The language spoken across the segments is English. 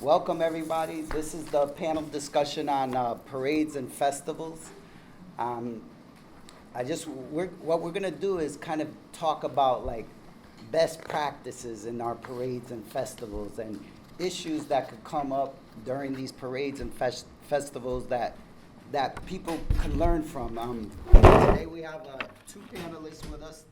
Welcome, everybody. This is the panel discussion on parades and festivals. Um, what we're gonna do is kind of talk about like best practices in our parades and festivals and issues that could come up during these parades and festivals that people can learn from. Today we have two panelists with us.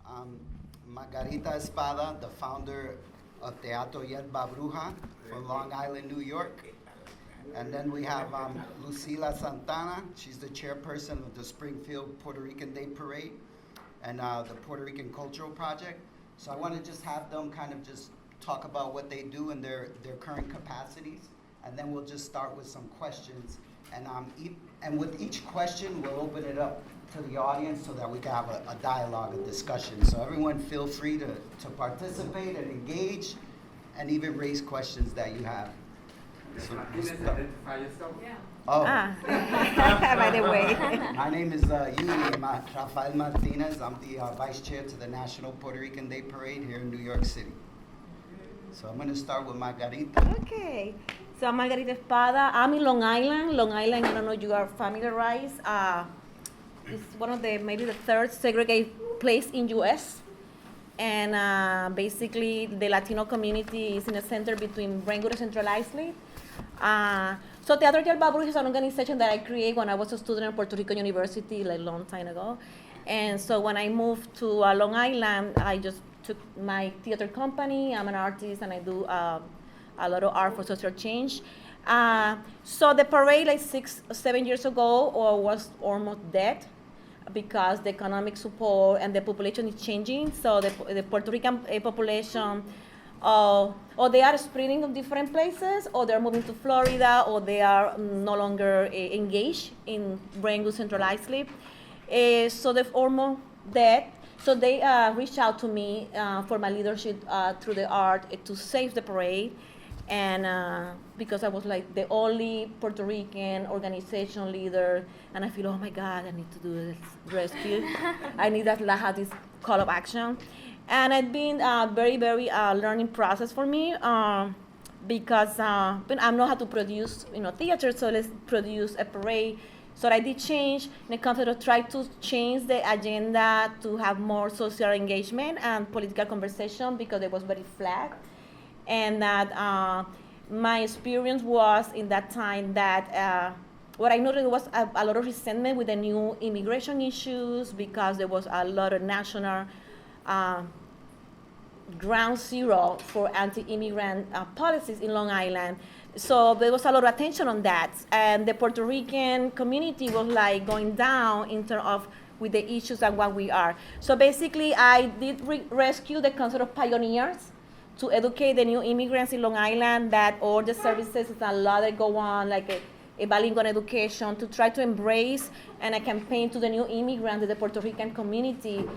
Um, Margarita Espada, the founder of Teatro Yerba Bruja from Long Island, New York. And then we have Lucila Santana. She's the chairperson of the Springfield Puerto Rican Day Parade and the Puerto Rican Cultural Project. So I want to just have them kind of just talk about what they do in their current capacities. And then we'll just start with some questions. And with each question, we'll open it up to the audience so that we can have a dialogue, a discussion. So everyone feel free to participate and engage and even raise questions that you have. So identify yourself. Yeah. Oh, By the way. my name is Rafael Martinez. I'm the vice chair to the National Puerto Rican Day Parade here in New York City. So I'm going to start with Margarita. Okay. So I'm Margarita Espada. I'm in Long Island. Long Island, I don't know if you are familiarized. It's one of maybe the third segregated place in U.S. And basically the Latino community is in the center between Brentwood and Central Islip. So Teatro Yerba Bruja is an organization that I created when I was a student at Puerto Rico University like a long time ago. And so when I moved to Long Island, I just took my theater company. I'm an artist and I do a lot of art for social change. So the parade like 6-7 years ago was almost dead because the economic support and the population is changing. So the Puerto Rican population, or they are spreading to different places, or they're moving to Florida, or they are no longer engaged in Brentwood Central Islip. So they're almost dead. So they reached out to me for my leadership through the art to save the parade. And because I was like the only Puerto Rican organization leader, and I feel, oh my God, I need to do this rescue. I need to have this call of action. And it's been a very, very learning process for me because I know how to produce, theater, so let's produce a parade. So I did change in the concept of try to change the agenda to have more social engagement and political conversation because it was very flat. And that my experience was in that time that what I noticed was a lot of resentment with the new immigration issues because there was a lot of national ground zero for anti-immigrant policies in Long Island. So there was a lot of attention on that. And the Puerto Rican community was like going down in terms of with the issues and what we are. So basically I did rescue the concept of pioneers to educate the new immigrants in Long Island that all the services, a lot that go on, like a bilingual education, to try to embrace and a campaign to the new immigrants, the Puerto Rican community.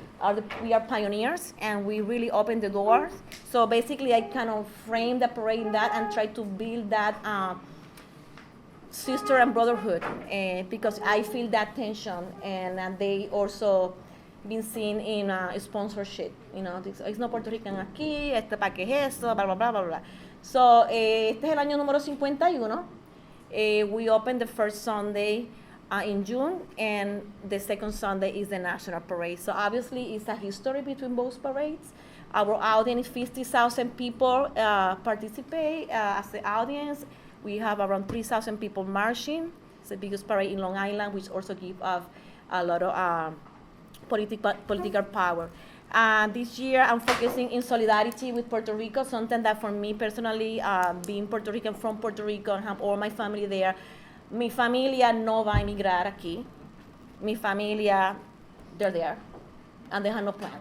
We are pioneers and we really open the doors. So basically I kind of frame the parade in that and try to build that sister and brotherhood because I feel that tension and they also been seen in sponsorship, it's no Puerto Rican aquí, pa' qué es eso, blah, blah, blah, blah, blah. So, este es el año número 51. We opened the first Sunday in June, and the second Sunday is the National Parade. So obviously, it's a history between both parades. Our audience, 50,000 people participate as the audience. We have around 3,000 people marching. It's the biggest parade in Long Island, which also gives us a lot of political power. This year, I'm focusing in solidarity with Puerto Rico, something that for me personally, being Puerto Rican from Puerto Rico and have all my family there, mi familia no va a emigrar aquí. Mi familia, they're there, and they have no plan.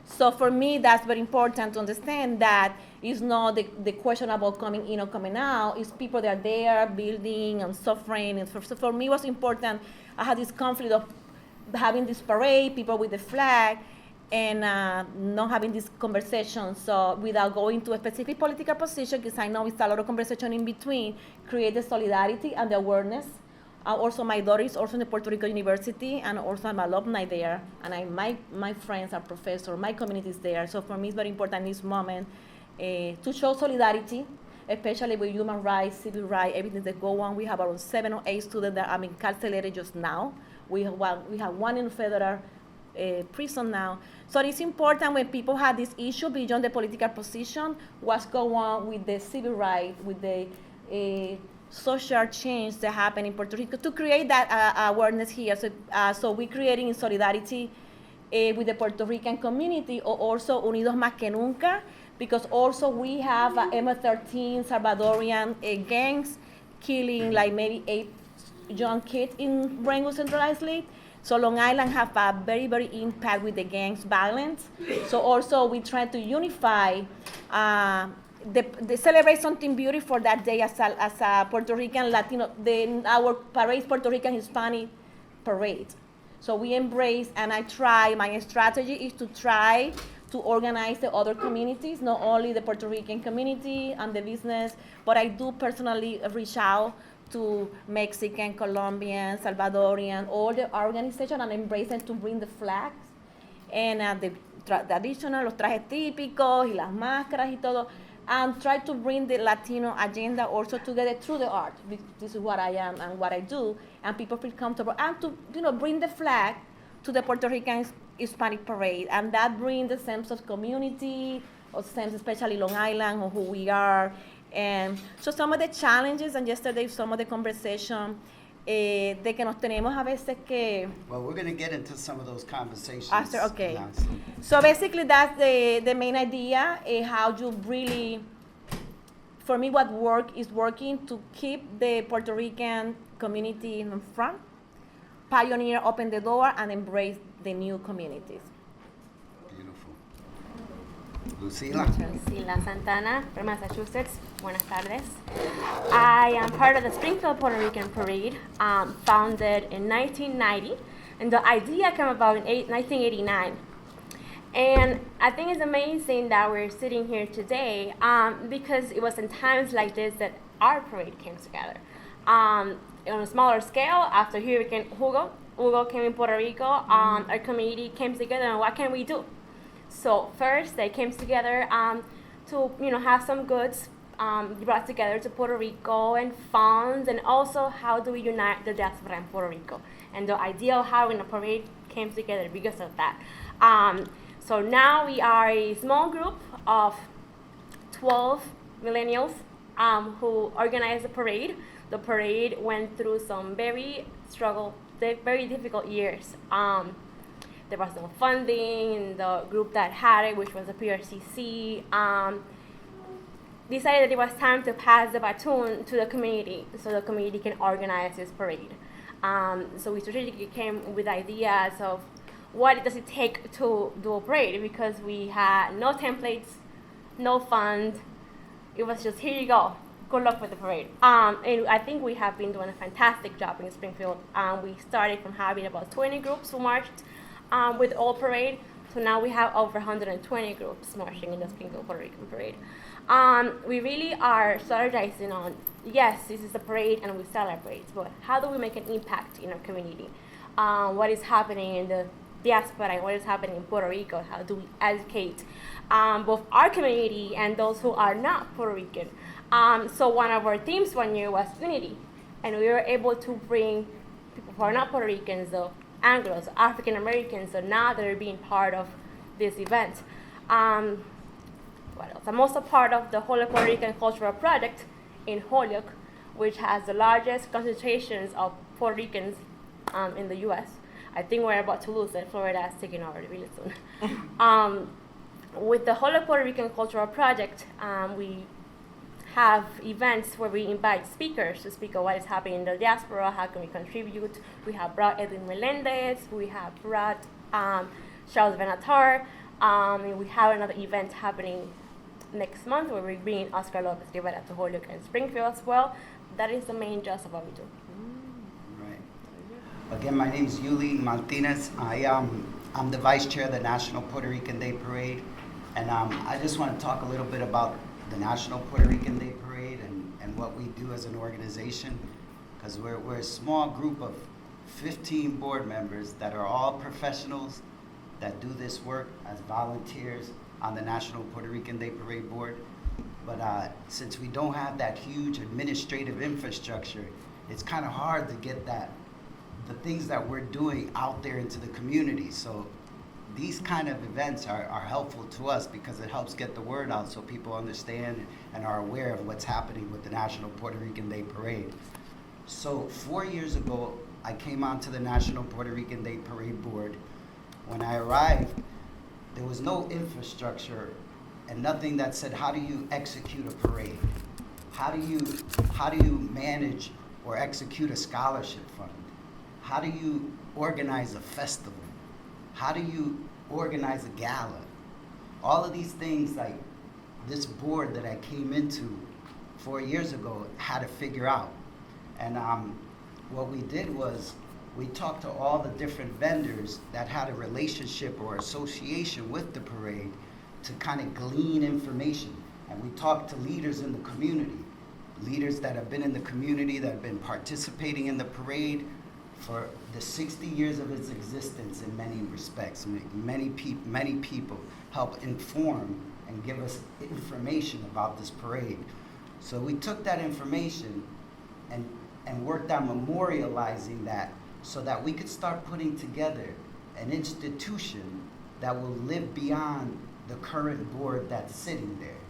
So for me, that's very important to understand that it's not the question about coming in or coming out. It's people that are there building and suffering. And so for me, it was important. I had this conflict of having this parade, people with the flag, and not having this conversation. So without going to a specific political position, because I know it's a lot of conversation in between, create the solidarity and the awareness. Also, my daughter is also in the Puerto Rico University, and also I'm alumni there, and my friends are professors, my community is there. So for me, it's very important in this moment to show solidarity especially with human rights, civil rights, everything that go on. We have around 7 or 8 students that are incarcerated just now. We have one in federal prison now. So it's important when people have this issue beyond the political position, what's going on with the civil rights, with the social change that happen in Puerto Rico, to create that awareness here. So we're creating in solidarity with the Puerto Rican community, or also Unidos Más Que Nunca, because also we have MS-13 Salvadorian gangs killing like maybe 8 young kids in Brentwood Central Islip. So Long Island have a very, very impact with the gangs violence. So also we try to unify, the celebrate something beautiful that day as a Puerto Rican Latino, our parade Puerto Rican Hispanic parade. So we embrace, and my strategy is to try to organize the other communities, not only the Puerto Rican community and the business, but I do personally reach out to Mexican, Colombian, Salvadorian, all the organizations, and embrace them to bring the flags and the traditional, los trajes típicos y las máscaras y todo, and try to bring the Latino agenda also together through the art. This is what I am and what I do, and people feel comfortable, and to bring the flag to the Puerto Rican Hispanic parade, and that brings the sense of community, or sense, especially Long Island, or who we are. And so some of the challenges, and yesterday some of the conversation, de que nos tenemos a veces que... Well, we're going to get into some of those conversations. After, okay. Now, so basically that's the main idea, how you really, for me what is working to keep the Puerto Rican community in front, pioneer, open the door, and embrace the new communities. Beautiful. Lucila. Lucila Santana from Massachusetts. Buenas tardes. I am part of the Springfield Puerto Rican Parade, founded in 1990, and the idea came about in 1989. And I think it's amazing that we're sitting here today, because it was in times like this that our parade came together. On a smaller scale, after Hurricane Hugo came in Puerto Rico, our community came together, and what can we do? So first, they came together to have some goods brought together to Puerto Rico, and funds, and also how do we unite the diaspora in Puerto Rico. And the idea of having a parade came together because of that. So now we are a small group of 12 millennials who organized the parade. The parade went through some very difficult years. There was no funding, and the group that had it, which was the PRCC, decided that it was time to pass the baton to the community so the community can organize this parade. So we strategically came with ideas of what does it take to do a parade, because we had no templates, no fund. It was just, here you go, good luck with the parade. And I think we have been doing a fantastic job in Springfield. We started from having about 20 groups who marched with all parade, so now we have over 120 groups marching in the Springfield Puerto Rican Parade. We really are strategizing on, yes, this is a parade and we celebrate, but how do we make an impact in our community? What is happening in the diaspora, what is happening in Puerto Rico? How do we educate both our community and those who are not Puerto Rican? So one of our themes one year was unity, and we were able to bring people who are not Puerto Ricans, the Anglos, African Americans, so now they're being part of this event. What else? I'm also part of the Holyoke Puerto Rican Cultural Project in Holyoke, which has the largest concentrations of Puerto Ricans in the U.S. I think we're about to lose it. Florida is taking over really soon. With the Holyoke Puerto Rican Cultural Project, we have events where we invite speakers to speak on what is happening in the diaspora, how can we contribute. We have brought Edwin Melendez, we have brought Charles Benatar, and we have another event happening next month where we're bringing Oscar Lopez Rivera to Holyoke and Springfield as well. That is the main gist of what we do. Right. Again, my name is Yuli Martinez. I'm the vice chair of the National Puerto Rican Day Parade, and I just want to talk a little bit about the National Puerto Rican Day Parade and what we do as an organization, because we're a small group of 15 board members that are all professionals that do this work as volunteers on the National Puerto Rican Day Parade Board. But since we don't have that huge administrative infrastructure, it's kind of hard to get the things that we're doing out there into the community. So these kind of events are helpful to us because it helps get the word out so people understand and are aware of what's happening with the National Puerto Rican Day Parade. So 4 years ago, I came onto the National Puerto Rican Day Parade Board. When I arrived, there was no infrastructure and nothing that said, how do you execute a parade? How do you manage or execute a scholarship fund? How do you organize a festival? How do you organize a gala? All of these things, like this board that I came into 4 years ago had to figure out. And what we did was we talked to all the different vendors that had a relationship or association with the parade to kind of glean information. And we talked to leaders in the community, leaders that have been in the community, that have been participating in the parade for the 60 years of its existence in many respects. Many people help inform and give us information about this parade. So we took that information and worked on memorializing that so that we could start putting together an institution that will live beyond the current board that's sitting there.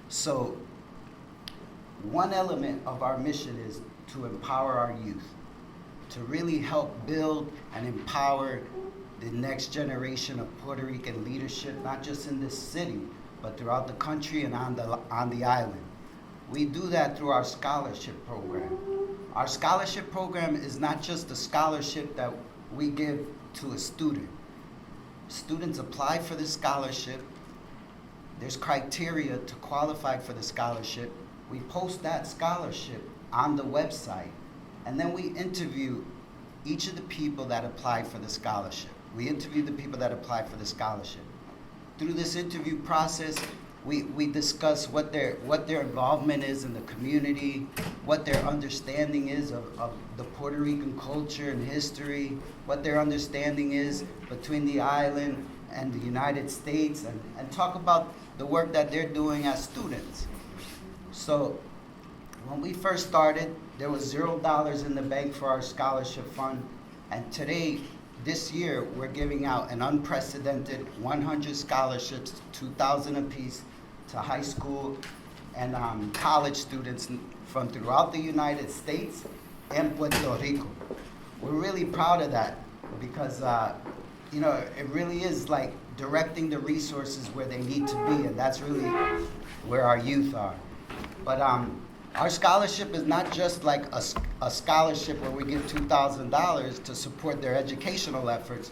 So one element of our mission is to empower our youth, to really help build and empower the next generation of Puerto Rican leadership, not just in this city, but throughout the country and on the island. We do that through our scholarship program. Our scholarship program is not just a scholarship that we give to a student. Students apply for the scholarship. There's criteria to qualify for the scholarship. We post that scholarship on the website, and then we interview each of the people that apply for the scholarship. We interview the people that apply for the scholarship. Through this interview process, we discuss what their involvement is in the community, what their understanding is of the Puerto Rican culture and history, what their understanding is between the island and the United States, and talk about the work that they're doing as students. So when we first started, there was $0 in the bank for our scholarship fund, and today, this year, we're giving out an unprecedented 100 scholarships, 2,000 apiece, to high school and college students from throughout the United States and Puerto Rico. We're really proud of that because, it really is like directing the resources where they need to be, and that's really where our youth are. But our scholarship is not just like a scholarship where we give $2,000 to support their educational efforts,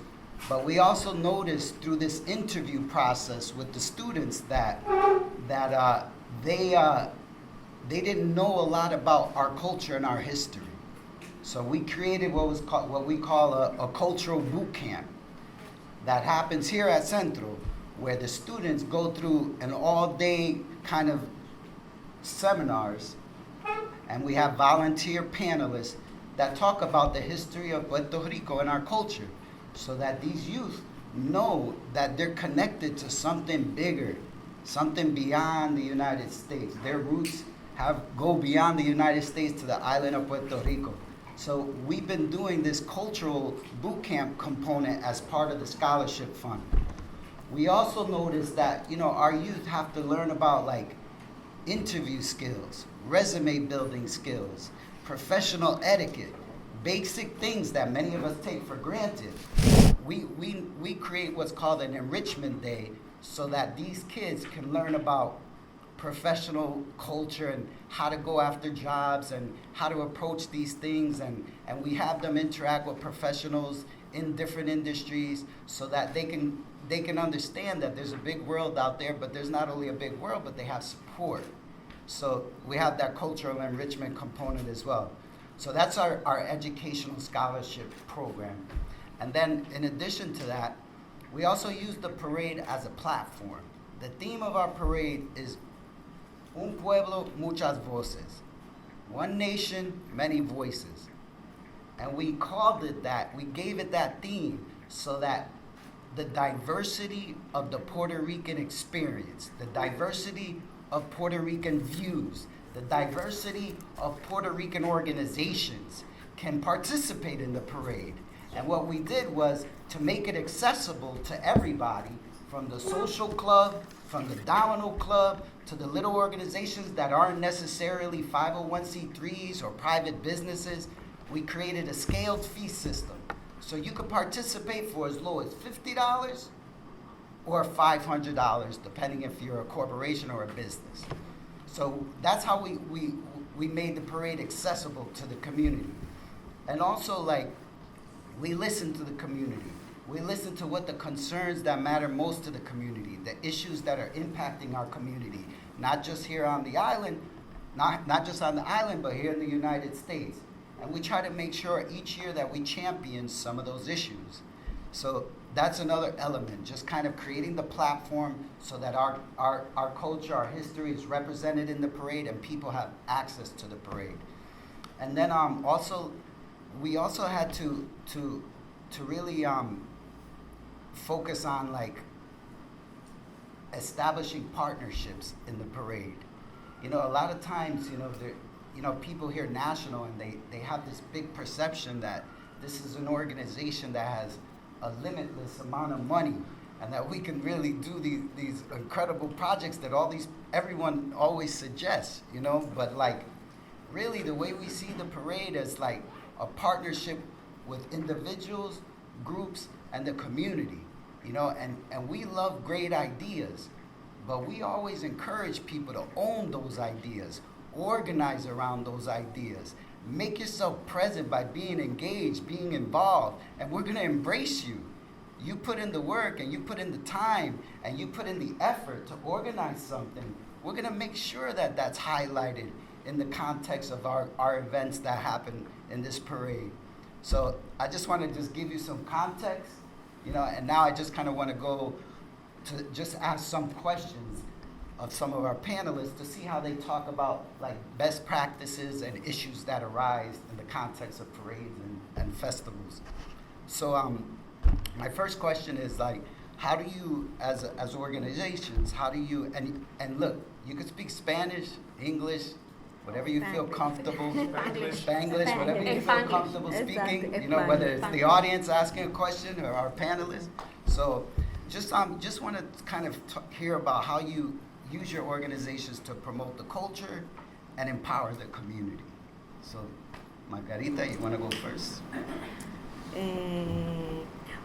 but we also noticed through this interview process with the students that they didn't know a lot about our culture and our history. So we created what we call a cultural boot camp that happens here at Centro, where the students go through an all-day kind of seminars, and we have volunteer panelists that talk about the history of Puerto Rico and our culture, so that these youth know that they're connected to something bigger, something beyond the United States. Their roots go beyond the United States to the island of Puerto Rico. So we've been doing this cultural boot camp component as part of the scholarship fund. We also noticed that, our youth have to learn about like interview skills, resume building skills, professional etiquette, basic things that many of us take for granted. We create what's called an enrichment day so that these kids can learn about professional culture and how to go after jobs and how to approach these things, and we have them interact with professionals in different industries so that they can understand that there's a big world out there, but there's not only a big world, but they have support. So we have that cultural enrichment component as well. So that's our educational scholarship program. And then in addition to that, we also use the parade as a platform. The theme of our parade is Un Pueblo, Muchas Voces. One nation, many voices. And we called it that, we gave it that theme so that the diversity of the Puerto Rican experience, the diversity of Puerto Rican views, the diversity of Puerto Rican organizations can participate in the parade. And what we did was to make it accessible to everybody, from the social club, from the domino club, to the little organizations that aren't necessarily 501c3s or private businesses. We created a scaled fee system. So you could participate for as low as $50 or $500, depending if you're a corporation or a business. So that's how we made the parade accessible to the community. And also, like, we listen to the community. We listen to what the concerns that matter most to the community, the issues that are impacting our community, not just here on the island, not just on the island, but here in the United States. And we try to make sure each year that we champion some of those issues. So that's another element, just kind of creating the platform so that our culture, our history is represented in the parade and people have access to the parade. And then we also had to really focus on, like, establishing partnerships in the parade. You know, a lot of times, people hear national and they have this big perception that this is an organization that has a limitless amount of money and that we can really do these incredible projects that everyone always suggests, but, like, really the way we see the parade is like a partnership with individuals, groups, and the community, and we love great ideas, but we always encourage people to own those ideas, organize around those ideas, make yourself present by being engaged, being involved, and we're gonna embrace you. You put in the work and you put in the time and you put in the effort to organize something, we're gonna make sure that that's highlighted in the context of our events that happen in this parade. So I just want to just give you some context, and now I just kind of want to go to just ask some questions of some of our panelists to see how they talk about, like, best practices and issues that arise in the context of parades and festivals. So my first question is, like, how do you, as organizations, how do you, and look, you could speak Spanish, English, whatever you feel comfortable, Spanglish, whatever you feel comfortable speaking, whether it's the audience asking a question or our panelists. So just want to kind of hear about how you use your organizations to promote the culture and empower the community. So Margarita, you want to go first?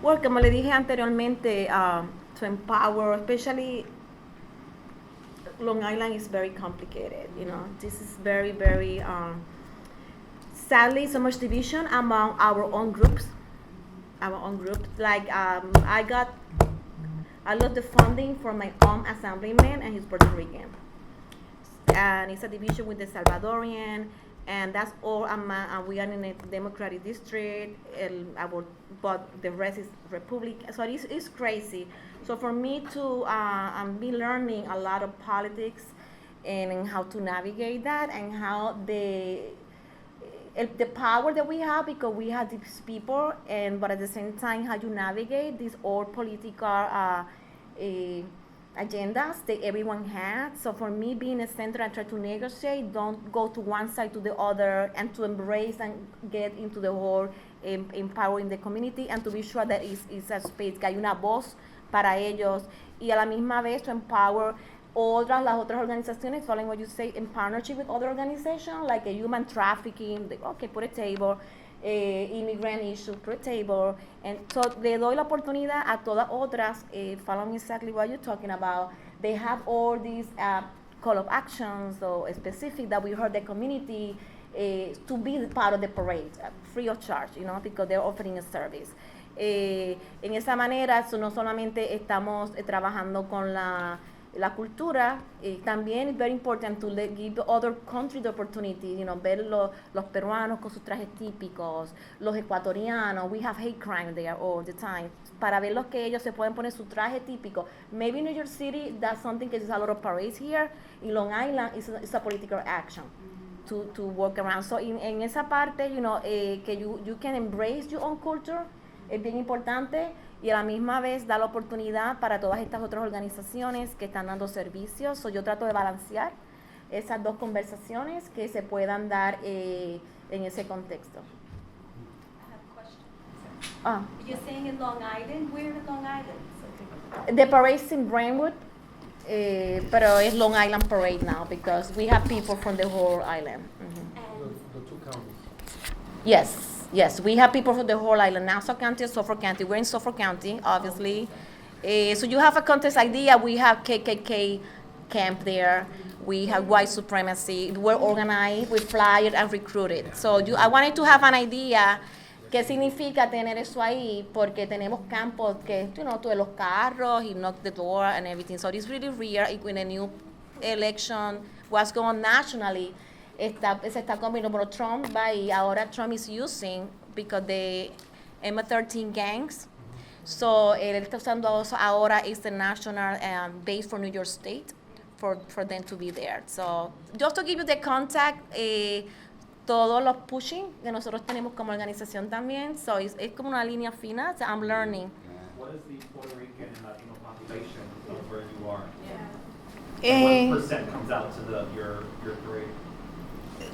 Well, como le dije anteriormente, to empower, especially Long Island is very complicated, This is very, very, sadly, so much division among our own groups. Like, I got a lot of funding from my own assemblyman, and he's Puerto Rican. And it's a division with the Salvadorian, and that's all. We are in a Democratic district, but the rest is Republican. So it's crazy. So for me to be learning a lot of politics and how to navigate that, and how the power that we have, because we have these people, but at the same time how you navigate these all political agendas that everyone has. So for me, being a center, I try to negotiate, don't go to one side to the other, and to embrace and get into the whole empowering the community, and to be sure that it's a space, que hay una voz para ellos, y a la misma vez to empower las otras organizaciones, following what you say, in partnership with other organizations, like a human trafficking, put a table, immigrant issues, put a table. And so le doy la oportunidad a todas otras, following exactly what you're talking about. They have all these call of actions or specific that we heard the community to be part of the parade, free of charge, because they're offering a service. En esa manera, no solamente estamos trabajando con la cultura, también es very important to give other countries the opportunity, ver los peruanos con sus trajes típicos, los ecuatorianos, we have hate crime there all the time, para ver los que ellos se pueden poner su traje típico. Maybe in New York City, that's something, because there's a lot of parades here. In Long Island, it's a political action to work around. So en esa parte, que you can embrace your own culture, es bien importante, y a la misma vez da la oportunidad para todas estas otras organizaciones que están dando servicios. So, yo trato de balancear esas dos conversaciones que se puedan dar en ese contexto. I have a question. Ah, You're saying in Long Island, where in Long Island? the parade's in Brentwood, pero es Long Island Parade now because we have people from the whole island. Mhm. And The two counties. Yes, we have people from the whole island, Nassau County and Suffolk County. We're in Suffolk County, obviously. So you have a contest idea. We have KKK camp there. We have white supremacy. We're organized, we flyers and recruited. So I wanted to have an idea qué significa tener eso ahí, porque tenemos campos que, tú los carros, y knock the door and everything. So it's really rare in a new election, what's going on nationally. Se está combinando, pero Trump va ahí, ahora Trump is using, because the M13 gangs, so él está usando ahora is the national base for New York State, for them to be there. So just to give you the contact, todos los pushing que nosotros tenemos como organización también, so es como una línea fina, so I'm learning. What is the Puerto Rican and Latino population of where you are? Eh, What percent comes out to your parade?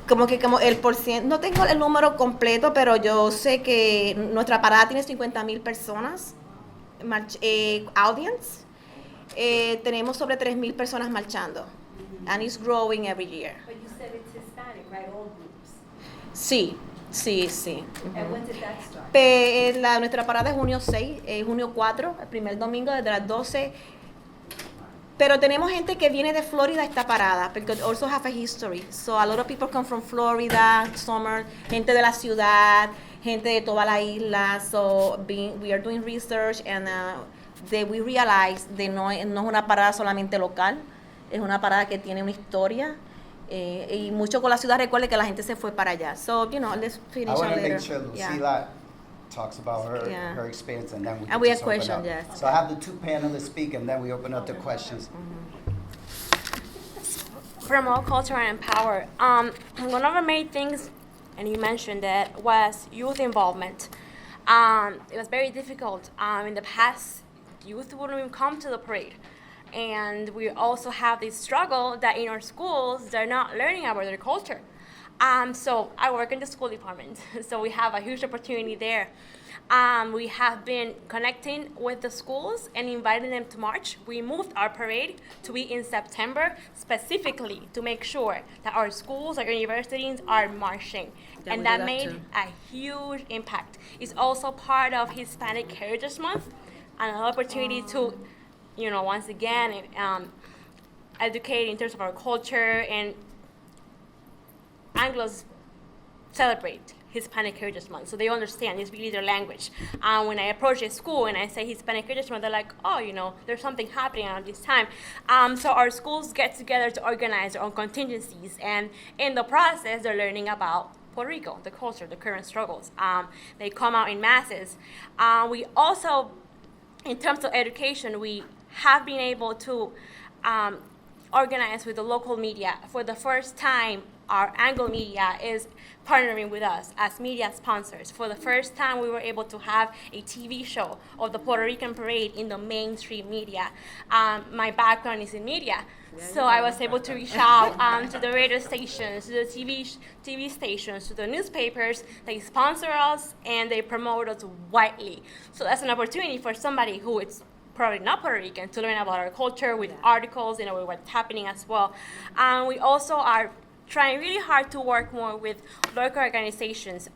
Como el porciento, no tengo el número completo, pero yo sé que nuestra parada tiene 50,000 personas, audience. Tenemos sobre 3,000 personas marchando, and it's growing every year. but you said it's Hispanic, right? All groups. Sí. And when did that start? Nuestra parada es junio 6, junio 4, el primer domingo desde las 12. Pero tenemos gente que viene de Florida a esta parada, because also have a history. So a lot of people come from Florida, summer, gente de la ciudad, gente de toda la isla. So we are doing research and we realize que no es una parada solamente local, es una parada que tiene una historia. Y mucho con la ciudad, recuerde que la gente se fue para allá. So, let's finish I want to later. make sure Yeah. Lucila talks about her, Yeah. her experience, and then we And can we just have open questions, up. yes. So I have the two panelists speak, and then we open up the questions. Promote culture and empower. One of the main things, and you mentioned it, was youth involvement. It was very difficult. In the past, youth wouldn't even come to the parade. And we also have this struggle that in our schools, they're not learning about their culture. So I work in the school department, so we have a huge opportunity there. We have been connecting with the schools and inviting them to march. We moved our parade to be in September specifically to make sure that our schools, our universities are marching. Yeah, we And do that that made too. a huge impact. It's also part of Hispanic Heritage Month, and an opportunity to, once again, educate in terms of our culture, and Anglos celebrate Hispanic Heritage Month, so they understand it's really their language. When I approach a school and I say Hispanic Heritage Month, they're like, oh, there's something happening at this time. So our schools get together to organize their own contingencies, and in the process, they're learning about Puerto Rico, the culture, the current struggles. They come out in masses. We also, in terms of education, we have been able to organize with the local media. For the first time, our Anglo Media is partnering with us as media sponsors. For the first time, we were able to have a TV show of the Puerto Rican parade in the mainstream media. My background is in media, so I was able to reach out to the radio stations, to the TV stations, to the newspapers. They sponsor us and they promote us widely. So that's an opportunity for somebody who is probably not Puerto Rican to learn about our culture with articles, with what's happening as well. We also are trying really hard to work more with local organizations.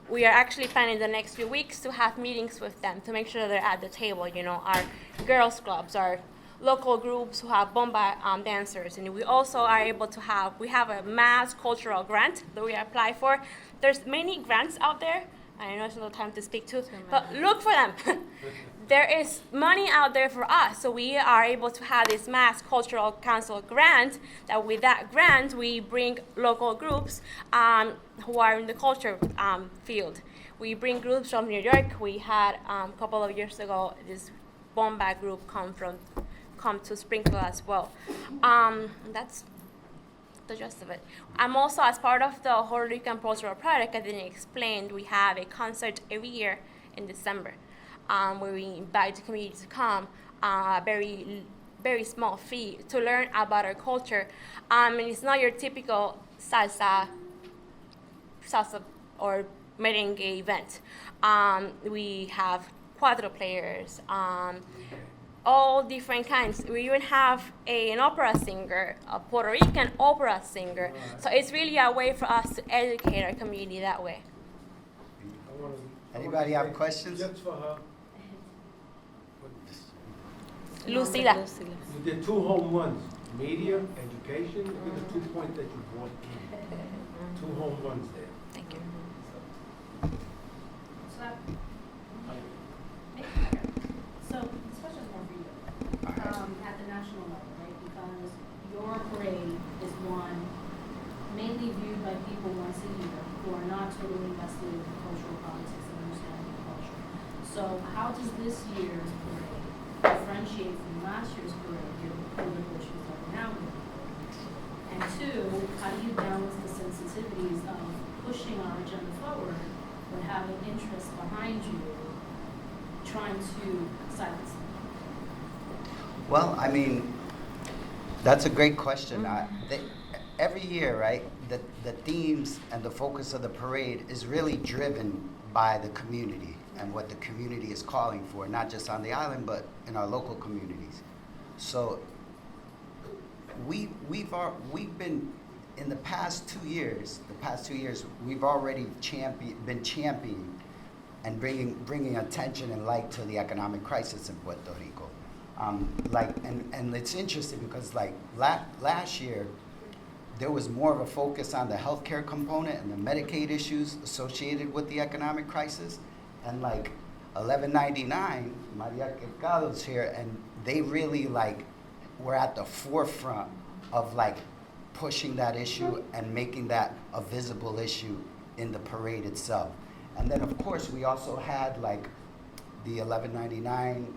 We are actually planning the next few weeks to have meetings with them to make sure they're at the table. Our girls clubs, our local groups who have bomba dancers, and we also are able to we have a mass cultural grant that we apply for. There's many grants out there. I know it's not the time to speak to, but look for them. There is money out there for us, so we are able to have this Mass Cultural Council grant, that with that grant, we bring local groups who are in the culture field. We bring groups from New York. We had, a couple of years ago, this bomba group come to Springfield as well. That's the gist of it. I'm also, as part of the Puerto Rican Cultural Project, I didn't explain, we have a concert every year in December. where we invite the community to come, very small fee to learn about our culture. And it's not your typical salsa or merengue event. We have cuatro players, all different kinds. We even have an opera singer, a Puerto Rican opera singer. So it's really a way for us to educate our community that way. Anybody have questions? Just for her, Lucila. you did 2 home runs, media, education, look at the 2 points that you brought in. 2 home runs there. Thank you. So this question's more for you. At the national level, right? Because your parade is one mainly viewed by people once a year who are not totally invested in cultural politics and understanding the culture. So how does this year's parade differentiate from last year's parade, given the political issues that are now going on? And 2, how do you balance the sensitivities of pushing our agenda forward but having interests behind you trying to silence them? Well, I mean, that's a great question. Every year, right, the themes and the focus of the parade is really driven by the community and what the community is calling for, not just on the island, but in our local communities. So we've been, in the past 2 years, we've already been championing and bringing attention and light to the economic crisis in Puerto Rico. And it's interesting because last year, there was more of a focus on the healthcare component and the Medicaid issues associated with the economic crisis. And 1199, Maria Quecado's here, and they really were at the forefront of pushing that issue and making that a visible issue in the parade itself. And then of course we also had the 1199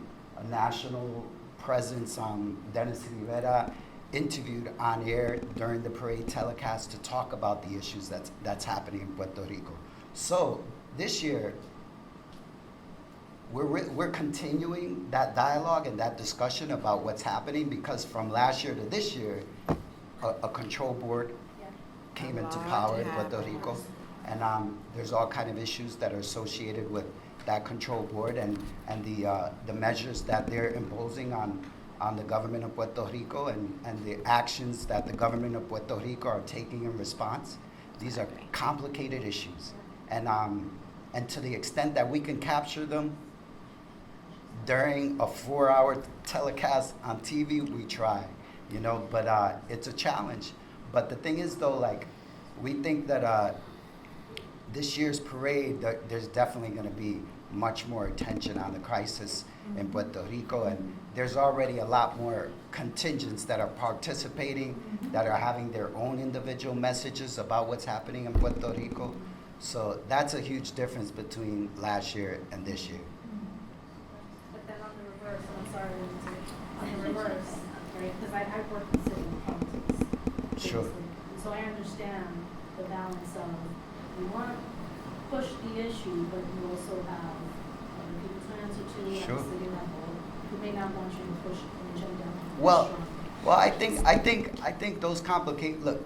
national presence, Dennis Rivera interviewed on air during the parade telecast to talk about the issues that's happening in Puerto Rico. So this year, we're continuing that dialogue and that discussion about what's happening, because from last year to this year, a control board came into power in Puerto Rico, and there's all kind of issues that are associated with that control board and the measures that they're imposing on the government of Puerto Rico and the actions that the government of Puerto Rico are taking in response. These are complicated issues, and to the extent that we can capture them during a 4-hour telecast on TV, we try, but it's a challenge. But the thing is though, we think that this year's parade, there's definitely going to be much more attention on the crisis in Puerto Rico, and there's already a lot more contingents that are participating, that are having their own individual messages about what's happening in Puerto Rico. So that's a huge difference between last year and this year. But then on the reverse, and I'm sorry, on the reverse, right, because I've worked in civil politics. Sure. previously, and so I understand the balance of, we want to push the issue, but you also have other people to answer to at Sure. the city level who may not want you to push an agenda. as Well, strongly. well, I think those complicate. Look,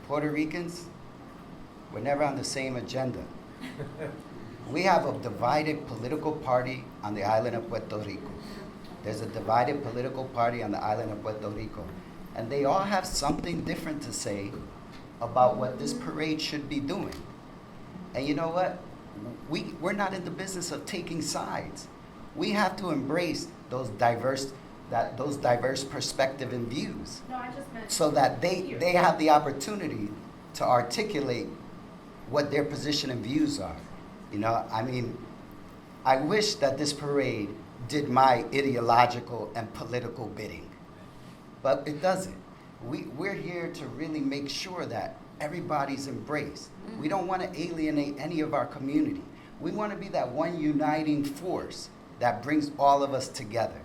Puerto Ricans, we're never on the same agenda. We have a divided political party on the island of Puerto Rico. There's a divided political party on the island of Puerto Rico, and they all have something different to say about what this parade should be doing. And you know what? We're not in the business of taking sides. We have to embrace those diverse perspective and views, No, I just meant. so that here. they have the opportunity to articulate what their position and views are. I mean, I wish that this parade did my ideological and political bidding, but it doesn't. We're here to really make sure that everybody's embraced. We don't want to alienate any of our community. We want to be that one uniting force that brings all of us together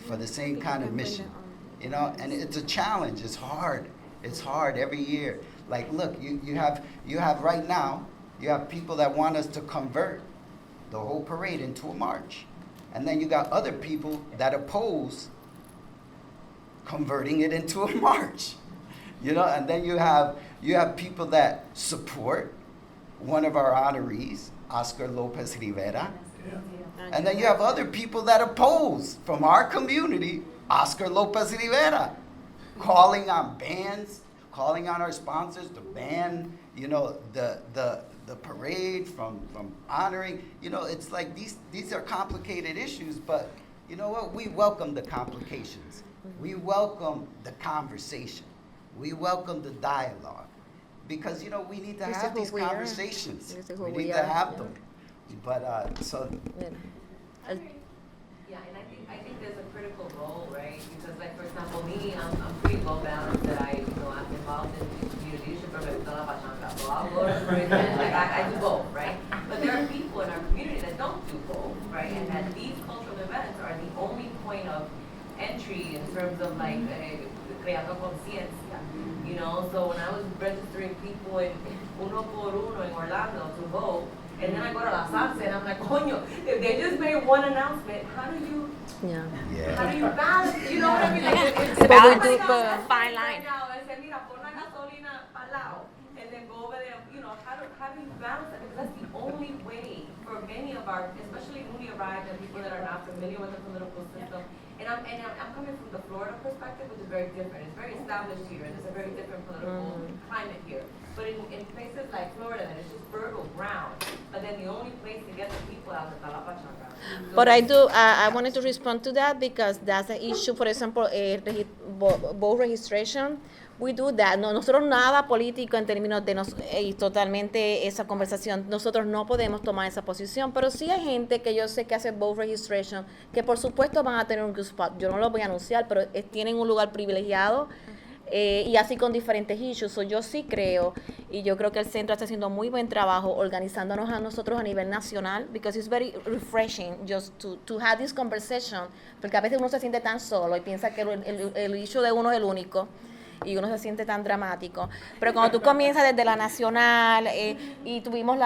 for the same kind of mission. And it's a challenge. It's hard. It's hard every year. Look, you have right now, you have people that want us to convert the whole parade into a march. And then you got other people that oppose converting it into a march. You know, and then you have people that support one of our honorees, Oscar Lopez Rivera. And then you have other people that oppose from our community, Oscar Lopez Rivera, calling on bans, calling on our sponsors to ban, you know, the parade from honoring. You know, it's like these are complicated issues, but you know what? We welcome the complications. We welcome the conversation. We welcome the dialogue. Because, you know, we need to This is have who these we are. conversations. This is who We we need are, to have yeah. them. But, so, Yeah, and I think there's a critical role, right? Because like, for example, me, I'm pretty well balanced that I'm involved in community leadership, but I'm not about Changa. So I'll go to the parade, like, I do both, right? But there are people in our community that don't do both, right? And that these cultural events are the only point of entry in terms of like, creando conciencia, you know? So when I was registering people in Uno por Uno in Orlando to vote, and then I go to La Salsa and I'm like, coño, if they just made one announcement, how do you balance, you know what I mean? Like, it's But we balance. do- Like, but- that's fine right line. now, and say, mira, pon la gasolina al lado, and then go over there, you know, how do you balance that? Because that's the only way for many of our, especially newly arrived and people that are not familiar with the political system. And I'm coming from the Florida perspective, which is very different. It's very established here, and there's a very different political climate here. But in places like Florida, that it's just fertile ground, but then the only place to get the people out is Talapachanga. But I wanted to respond to that because that's an issue, for example, vote registration. We do that. No, nosotros nada político en términos de y totalmente esa conversación. Nosotros no podemos tomar esa posición, pero sí hay gente que yo sé que hace vote registration, que por supuesto van a tener un good spot. Yo no lo voy a anunciar, pero tienen un lugar privilegiado. Y así con diferentes issues. So, yo sí creo, y yo creo que el centro está haciendo muy buen trabajo organizándonos a nosotros a nivel nacional, because it's very refreshing just to have this conversation, porque a veces uno se siente tan solo y piensa que el issue de uno es el único, y uno se siente tan dramático. Pero cuando tú comienzas desde la nacional, y tuvimos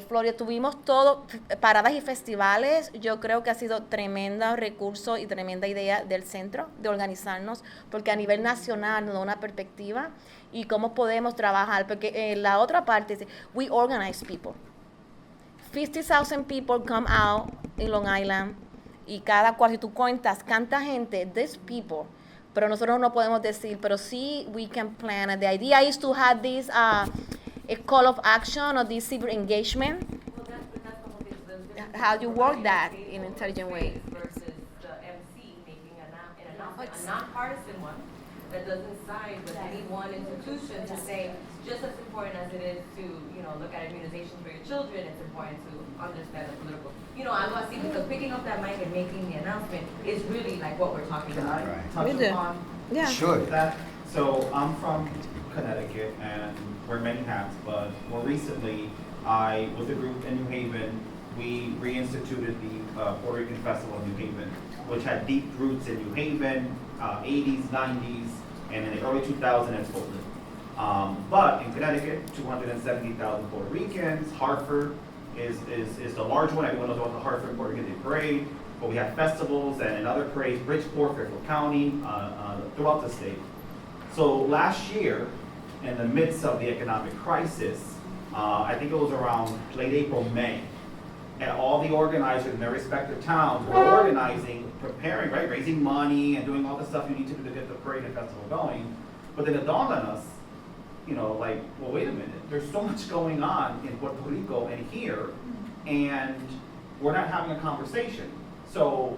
Florida, tuvimos todo, paradas y festivales, yo creo que ha sido tremendo recurso y tremenda idea del centro de organizarnos, porque a nivel nacional nos da una perspectiva y cómo podemos trabajar, porque la otra parte es, we organize people. 50,000 people come out in Long Island, y cada cual, si tú cuentas, canta gente, these people. Pero nosotros no podemos decir, pero sí we can plan. And the idea is to have this a call of action or this civic engagement. Well, that's the whole thing. The How you work that table in an intelligent way. versus the MC making an announcement, a nonpartisan one that doesn't side with any one institution to say, just as important as it is to, you know, look at immunization for your children, it's important to understand the political, you know, algo así, because picking up that mic and making the announcement is really like what we're talking Can about. I Right. touch We do. upon Yeah. sure. that? So I'm from Connecticut and wear many hats, but more recently, with a group in New Haven, we reinstituted the Puerto Rican Festival in New Haven, which had deep roots in New Haven, 80s, 90s, and in the early 2000s in Fulton. But in Connecticut, 270,000 Puerto Ricans. Hartford is the large one. Everyone knows about the Hartford Puerto Rican Day Parade. But we have festivals and other parades, Bridgeport, Fairfield County, throughout the state. So last year, in the midst of the economic crisis, I think it was around late April, May, and all the organizers in their respective towns were organizing, preparing, right, raising money and doing all the stuff you need to do to get the parade and festival going. But then it dawned on us, you know, like, well, wait a minute, there's so much going on in Puerto Rico and here, and we're not having a conversation. So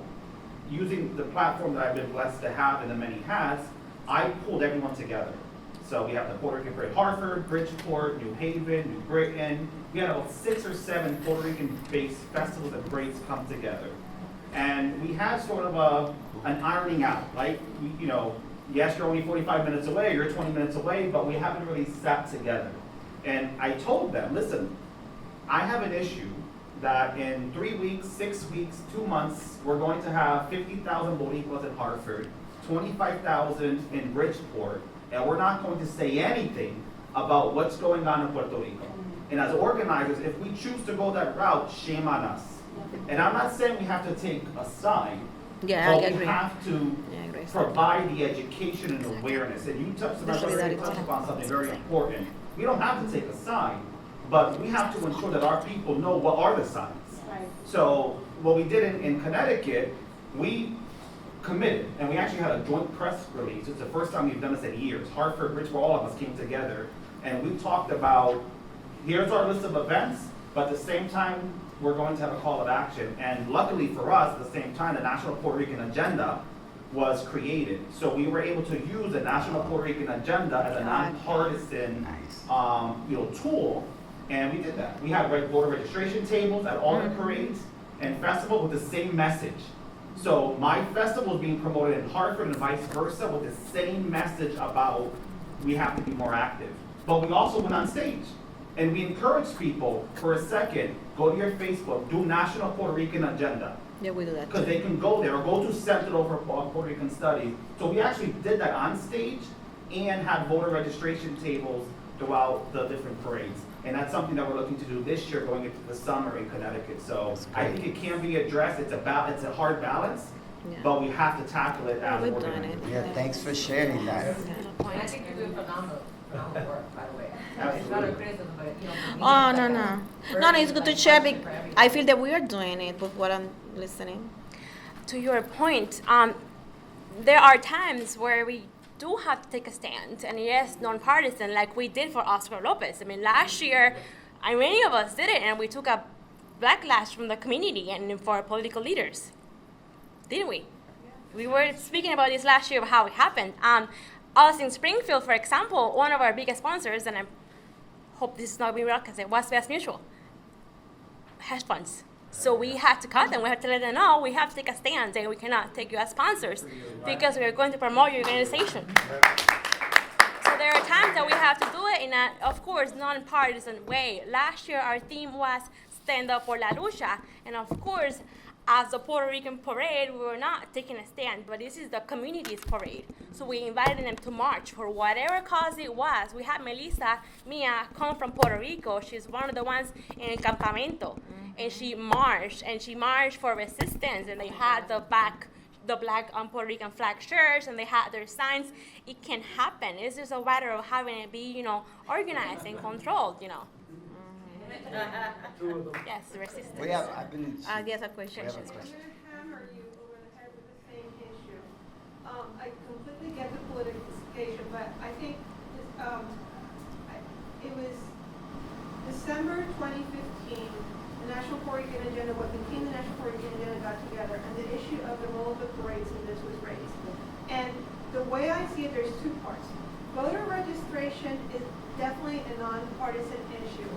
using the platform that I've been blessed to have in the many hats, I pulled everyone together. So we have the Puerto Rican Parade Hartford, Bridgeport, New Haven, New Britain. We had about 6 or 7 Puerto Rican-based festivals and parades come together. And we had sort of an ironing out, right? You know, yes, you're only 45 minutes away, you're 20 minutes away, but we haven't really sat together. And I told them, listen, I have an issue that in 3 weeks, 6 weeks, 2 months, we're going to have 50,000 Boricuas in Hartford, 25,000 in Bridgeport, and we're not going to say anything about what's going on in Puerto Rico. And as organizers, if we choose to go that route, shame on us. And I'm not saying we have to take a side, Yeah, I but we agree. have to Yeah, I agree. provide the education and awareness. And you touched upon something very important. We don't have to take a side, but we have to ensure that our people know what are the sides. Right. So what we did in Connecticut, we committed, and we actually had a joint press release. It's the first time we've done this in years. Hartford, Bridgeport, all of us came together, and we talked about, here's our list of events, but at the same time, we're going to have a call of action. And luckily for us, at the same time, the National Puerto Rican Agenda was created. So we were able to use the National Puerto Rican Agenda as a nonpartisan, Nice. tool, and we did that. We had voter registration tables at all the parades and festivals with the same message. So my festival is being promoted in Hartford and vice versa with the same message about we have to be more active. But we also went on stage and we encouraged people for a second, go to your Facebook, do National Puerto Rican Agenda. Yeah, we do that. Because they can go there or go to Central for Puerto Rican Studies. So we actually did that on stage and had voter registration tables throughout the different parades. And that's something that we're looking to do this year going into the summer in Connecticut. So That's I great. think it can be addressed. It's a hard balance, Yeah. but we have to tackle it as We've we're done doing it. Yeah, thanks for sharing that. And I think you're doing phenomenal work, by the way. It's not a Absolutely. criticism, but, you know, for me, Oh, it's no, like no. a No, no, it's good to like share. question for everybody. I feel that we are doing it, but what I'm listening. To your point, there are times where we do have to take a stand, and yes, nonpartisan, like we did for Oscar Lopez. I mean, last year, many of us did it, and we took a backlash from the community and for political leaders, didn't we? We were speaking about this last year of how it happened. Us in Springfield, for example, one of our biggest sponsors, and I hope this is not being broadcast, it was Best Mutual, hedge funds. So we had to cut them. We had to let them know we have to take a stand and we cannot take you as sponsors because we are going to promote your organization. So there are times that we have to do it in a, of course, non-partisan way. Last year our theme was Stand Up for La Lucha, and of course, as the Puerto Rican parade, we were not taking a stand, but this is the community's parade. So we invited them to march for whatever cause it was. We had Melissa Mia come from Puerto Rico. She's one of the ones in El Campamento. And she marched for resistance, and they had the black Puerto Rican flag shirts, and they had their signs. It can happen. It's just a matter of having it be, organized and controlled, Yes, resistance. I've been. Yes, a question. We have a I'm question. gonna hammer you over the head with the same issue. I completely get the politicization, but I think it was December 2015, the National Puerto Rican Agenda, what became the National Puerto Rican Agenda got together, and the issue of the role of the parades in this was raised. And the way I see it, there's two parts. Voter registration is definitely a nonpartisan issue.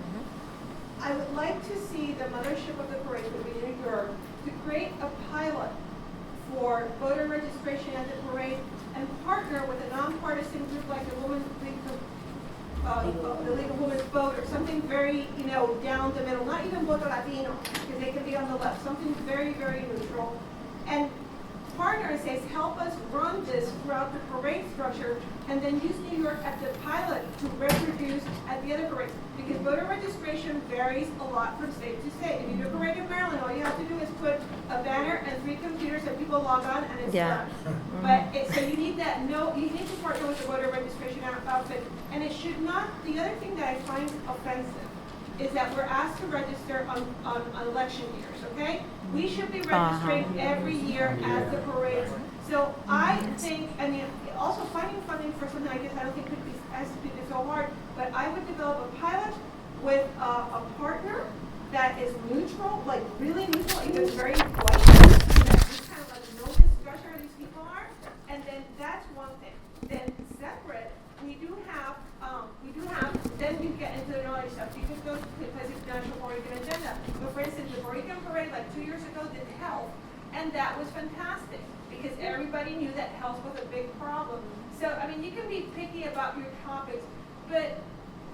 I would like to see the mothership of the parade, would be New York, to create a pilot for voter registration at the parade and partner with a nonpartisan group like the Women's League of the League of Women's Voters, something very, down the middle, not even Voto Latino, because they can be on the left, something very, very neutral. And partner and says, help us run this throughout the parade structure, and then use New York as the pilot to reproduce at the other parades. Because voter registration varies a lot from state to state. If you do a parade in Maryland, all you have to do is put a banner and 3 computers and people log on and it's Yeah. done. But so you need you need to partner with the voter registration outfit. And it should not, the other thing that I find offensive is that we're asked to register on election years, okay? We should be registering every year at the parades. So I think, also finding funding for something like this, I don't think could be as so hard, but I would develop a pilot with a partner that is neutral, like really neutral, even very white, just kind of like know this structure these people are, and then that's one thing. Then separate, we do have, then you get into the knowledge stuff. You can go to because it's National Puerto Rican Agenda. But for instance, the Puerto Rican Parade like 2 years ago did health, and that was fantastic because everybody knew that health was a big problem. So, you can be picky about your topics, but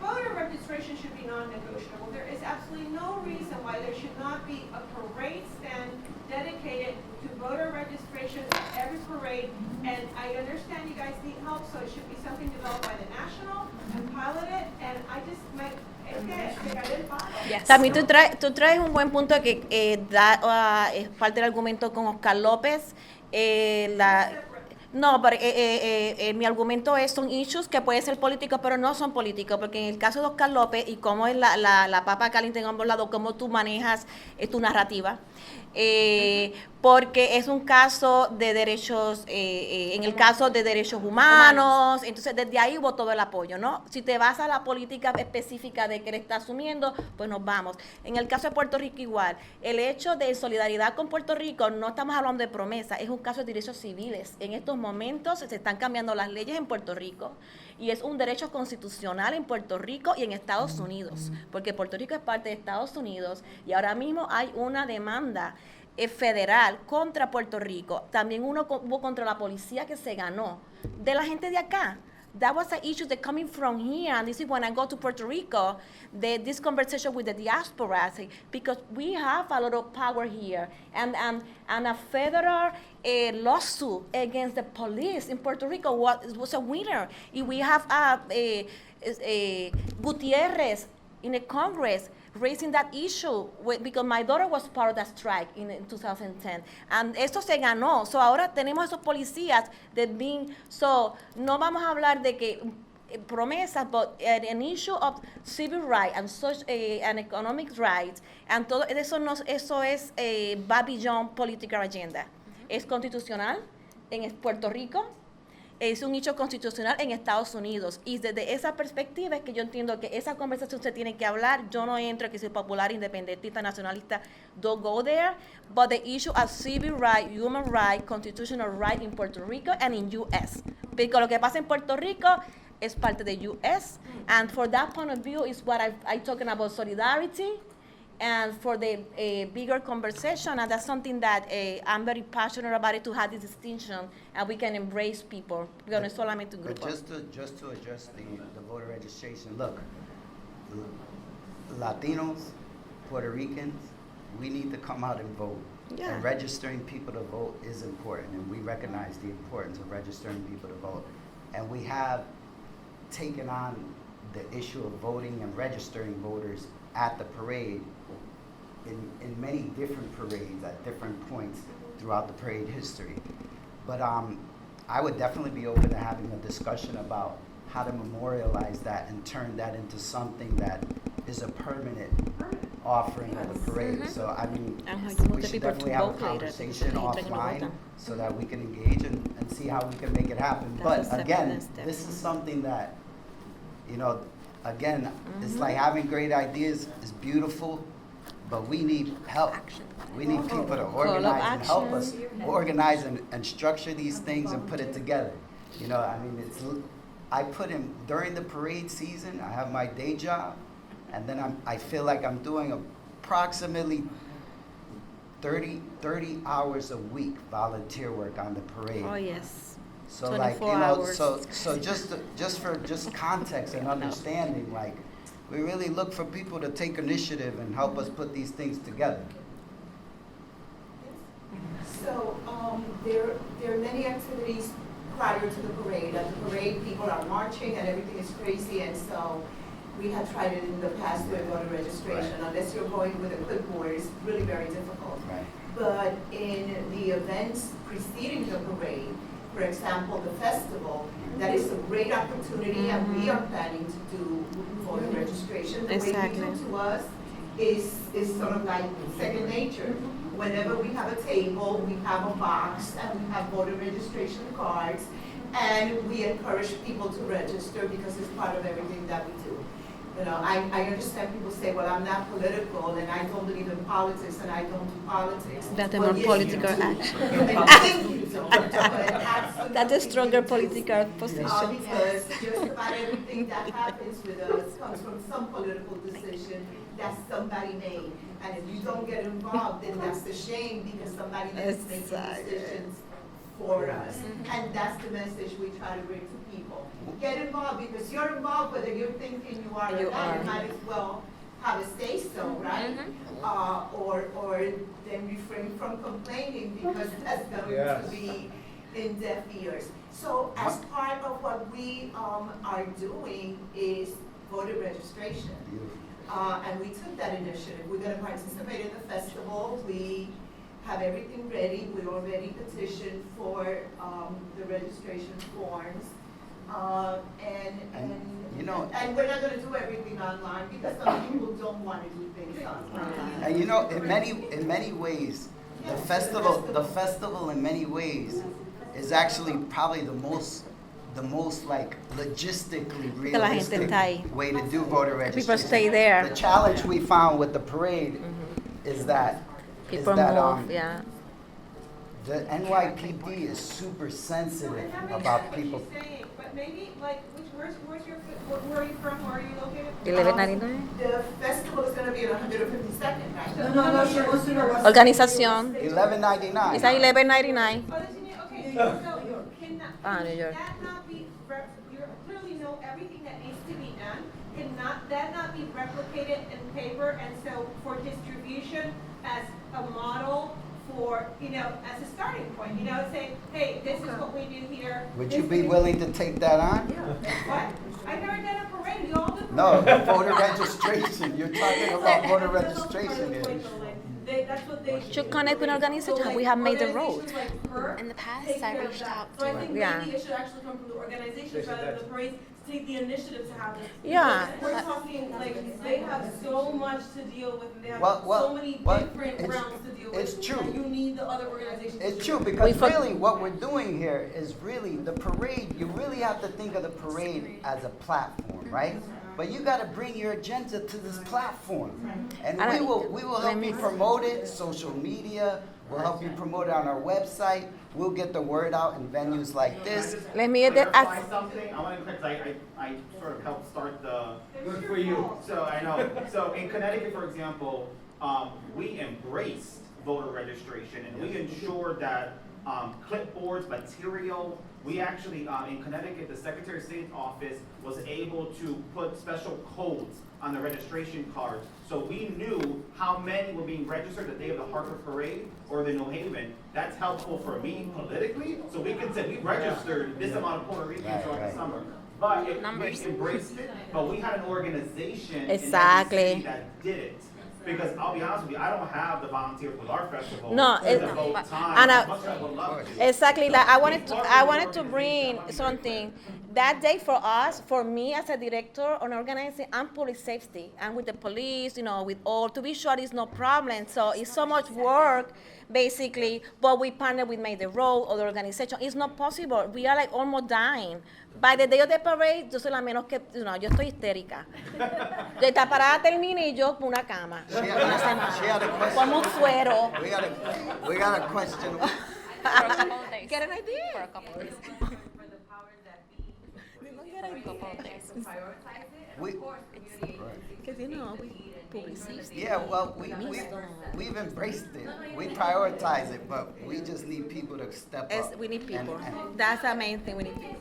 voter registration should be non-negotiable. There is absolutely no reason why there should not be a parade stand dedicated to voter registration at every parade, And I understand you guys need help, so it should be something developed by the national and piloted, and I just might, es que I didn't follow. Yes. También tú traes un buen punto que es parte del argumento con Oscar López. No, pero mi argumento son issues que pueden ser políticos, pero no son políticos, porque en el caso de Oscar López y cómo es la papa caliente en ambos lados, cómo tú manejas tu narrativa, porque es un caso de derechos, en el caso de derechos humanos, entonces desde ahí hubo todo el apoyo, ¿no? Si te vas a la política específica de que él está asumiendo, pues nos vamos. En el caso de Puerto Rico igual, el hecho de solidaridad con Puerto Rico, no estamos hablando de promesa, es un caso de derechos civiles. En estos momentos se están cambiando las leyes en Puerto Rico y es un derecho constitucional en Puerto Rico y en Estados Unidos, porque Puerto Rico es parte de Estados Unidos y ahora mismo hay una demanda federal contra Puerto Rico. También hubo contra la policía que se ganó de la gente de acá. That was an issue that coming from here, and this is when I go to Puerto Rico, this conversation with the diaspora, because we have a lot of power here, and a federal lawsuit against the police in Puerto Rico was a winner. And we have Gutierrez in the Congress raising that issue because my daughter was part of that strike in 2010. And esto se ganó. So ahora tenemos esos policías no vamos a hablar de que promesas, but an issue of civil rights and and economic rights, and todo eso es va beyond political agenda. Es constitucional en Puerto Rico, es un hecho constitucional en Estados Unidos, y desde esa perspectiva es que yo entiendo que esa conversación se tiene que hablar. Yo no entro que soy popular, independentista, nacionalista, don't go there, but the issue of civil right, human right, constitutional right in Puerto Rico and in U.S. Porque lo que pasa en Puerto Rico es parte de U.S. and for that point of view is what I'm talking about, solidarity, and for the bigger conversation, and that's something that I'm very passionate about it, to have this distinction, and we can embrace people, porque no es solamente un But grupo. just to address the voter registration, look, Latinos, Puerto Ricans, we need to come out and vote. Yeah. And registering people to vote is important, and we recognize the importance of registering people to vote. And we have taken on the issue of voting and registering voters at the parade in many different parades at different points throughout the parade history. But I would definitely be open to having a discussion about how to memorialize that and turn that into something that is a permanent offering of the parade. So I mean, we should definitely have a conversation offline so that we can engage and see how we can make it happen. But again, this is something that, you know, again, it's like having great ideas is beautiful, but we need help. We need people to organize and help us organize and structure these things and put it together. You know, I mean, I put in, during the parade season, I have my day job, and then I feel like I'm doing approximately 30 hours a week volunteer work on the parade. Oh, yes. So like, you 24 know, hours. so just for context and understanding, like, we really look for people to take initiative and help us put these things together. So, there are many activities prior to the parade. At the parade, people are marching and everything is crazy, and so we have tried it in the past with voter registration. Right. Unless you're going with a clipboard, it's really very difficult. Right. But in the events preceding the parade, for example, the festival, that is a great opportunity, and we are planning to do voter registration. The way Exactly. you do to us is sort of like second nature. Whenever we have a table, we have a box, and we have voter registration cards, and we encourage people to register because it's part of everything that we do. You know, I understand people say, well, I'm not political, and I don't believe in politics, and I don't do politics. That's a Well, more yes, political you do. action. You may think you don't, but absolutely That's a stronger you do. political position. Because just about everything that happens with us comes from some political decision that somebody made. And if you don't get involved, then that's a shame, because somebody else is making decisions for us. And that's the message we try to bring to people. Get involved, because you're involved whether you're thinking you are or not. You might as well have a say-so, right? Or then refrain from complaining, because that's going to be in deaf ears. So as part of what we are doing is voter registration. And we took that initiative. We're gonna participate in the festival. We have everything ready. We already petitioned for the registration forms. You know- and we're not gonna do everything online because some people don't wanna do things online. And you know, in many ways, the festival in many ways is actually probably the most like logistically Que la gente realistic está ahí. way to do voter registration. People stay there. The challenge we found with the parade is that People move, yeah. the NYPD is super sensitive about people. But maybe, like, where's your, where are you from, where are you located? 11.99. The festival is gonna be at 152nd, right? No, she wants to know what's. Organización. $11.99. It's at 11.99. Oh, that's in here, okay, so New York. that not be, you clearly know everything that needs to be done, cannot, that not be replicated in paper, and so for distribution as a model for, as a starting point, say, hey, this is what we do here. Would this you be is- willing to take that on? What? I've never done a parade, you all do parades. No, voter registration. You're talking about voter registration here. That's what they. Should connect with organizations. We have made the road. In the past, I reached out So I to think Yeah. maybe it should actually come from the organizations rather than the parades to take the initiative to have this. Yeah. We're talking, like, they have so much to deal with, and they have Well, so many well, different it's- realms to deal with. it's true. And you need the other organizations. to It's do true, it. because We really what we're doing here is really the parade, you really have to think of the parade as a platform, right? But you gotta bring your agenda to this platform. And And we will help you promote it, social media, we'll help you promote it on our website, we'll get the word out in venues like this. Let me get Clarify something, I want to clarify, I sort of helped start the, Good for you. so I know, so in Connecticut, for example, we embraced voter registration and we ensured that clipboards, material, we actually, in Connecticut, the Secretary of State's office was able to put special codes on the registration cards. So we knew how many were being registered the day of the Hartford Parade or the New Haven. That's helpful for me politically, so we can say we registered this amount of Puerto Ricans throughout Right. the summer. But we Numbers. embraced it, but we had an organization in every Exactly. city that did it. Because I'll be honest with you, I don't have the volunteers with our festival. No, to it- devote time, and as much as I would love to. Exactly. Like I wanted to bring something. That day for us, for me as a director on organizing and police safety, and with the police, with all, to be sure it's no problem. So it's so much work, basically, but we partner with Made the Road, other organization. It's not possible. We are like almost dying. By the day of the parade, yo soy la menos que, yo estoy histérica. Yo esta parada termine y yo por una cama. She had a question. Como un suero. We got a question. for a couple of days. Get an idea? For a couple of days. For the powers that be, For a couple of days. to prioritize it, and We- of course, community agencies. Because we Yeah, well, we've embraced it. We prioritize it, but we just need people to step up. We need and- people. and- That's the main thing. We need people.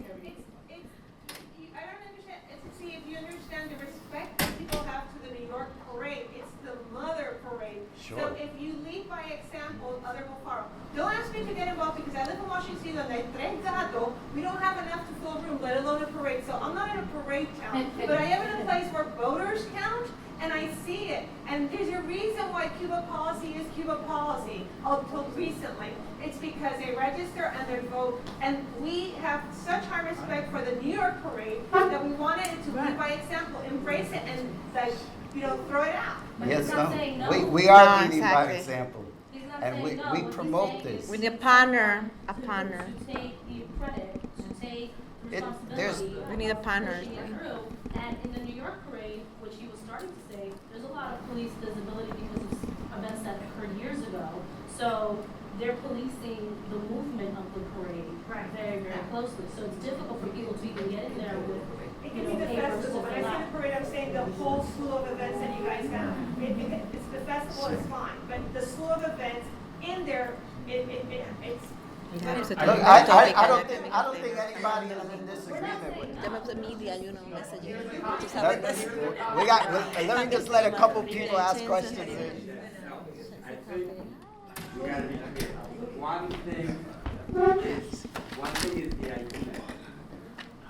I don't understand, see, if you understand the respect that people have to the New York parade, it's the mother parade. Sure. So if you lead by example, other will follow. Don't ask me to get involved because I live in Washington City, donde hay tres gatos, we don't have enough to fill a room, let alone a parade. So I'm not in a parade town, but I am in a place where voters count, and I see it. And there's a reason why Cuba policy is Cuba policy, until recently. It's because they register and they vote, and we have such high respect for the New York parade that we wanted it to lead by example, embrace it, and like, throw it out. But Yes, he's not saying no. we are No, leading by exactly. example. He's not And saying no. we What he's promote saying this. is We need a partner. To take the credit, to take there's- responsibility. We need a of partner. pushing it through. And in the New York parade, which he was starting to say, there's a lot of police visibility because of events that occurred years ago. So they're policing the movement of the parade very, very closely. So it's difficult for people to even get in there with, It can be the festival, when I say the parade, I'm saying the whole slew of events that you guys have. It's the festival is fine, but the slew of events in there, it's. Look, I don't think anybody is in disagreement with it. The media, messaging. Let me just let a couple people ask questions. I think we gotta be clear. One thing is, one thing is the idea,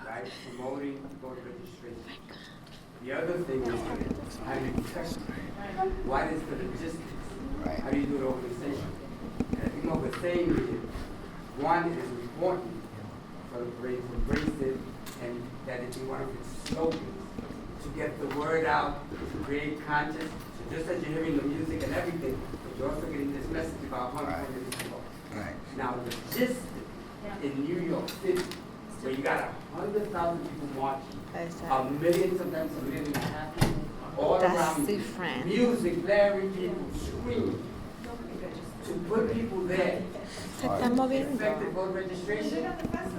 right, promoting voter registration. The other thing is how do you protect it? What is the logistics? Right. How do you do the organization? And I think what we're saying is, one, it is important for the parade to embrace it, and that it be one of its slogans, to get the word out, to create conscience. So just as you're hearing the music and everything, but you're also getting this message about how important it is to vote. Right. Now, logistics in New York City, where you got 100,000 people marching, a million, sometimes a million and a half people, all That's around you, different. music, blaring, people screaming. To put people there, Se están moviendo. effective voter registration,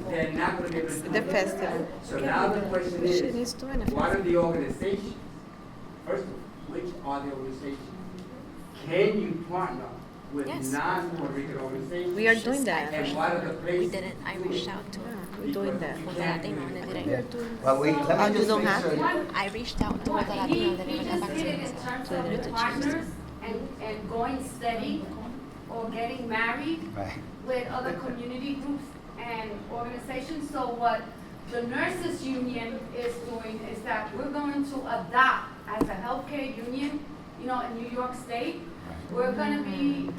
they're not going to be able to do The it. festival. So now the question She is, needs to win a what are the organizations? First of all, which are the organizations? Can you partner with Yes. non-Puerto Rican organizations? We are doing that. And what are the places? We didn't. I reached out to We're doing that. Both Latino and they Yeah. didn't. Well, let Oh, me you just don't make have sure. to? I reached out to What both he, Latino and they he never got just back to did it me. in terms So of they need the to choose. partners and going steady or getting married Right. with other community groups and organizations. So what the nurses union is doing is that we're going to adopt as a healthcare union, you know, in New York State. We're gonna be,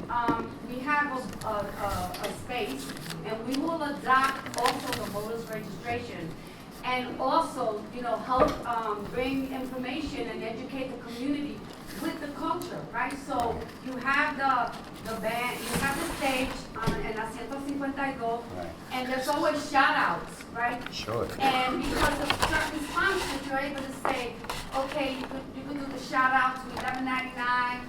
we have a space and we will adopt also the voters registration. And also, you know, help, bring information and educate the community with the culture, right? So you have the band, you have the stage, en la 152, Right. and there's always shout outs, right? Sure. And because of certain sponsors, you're able to say, okay, you could do the shout out to 1199,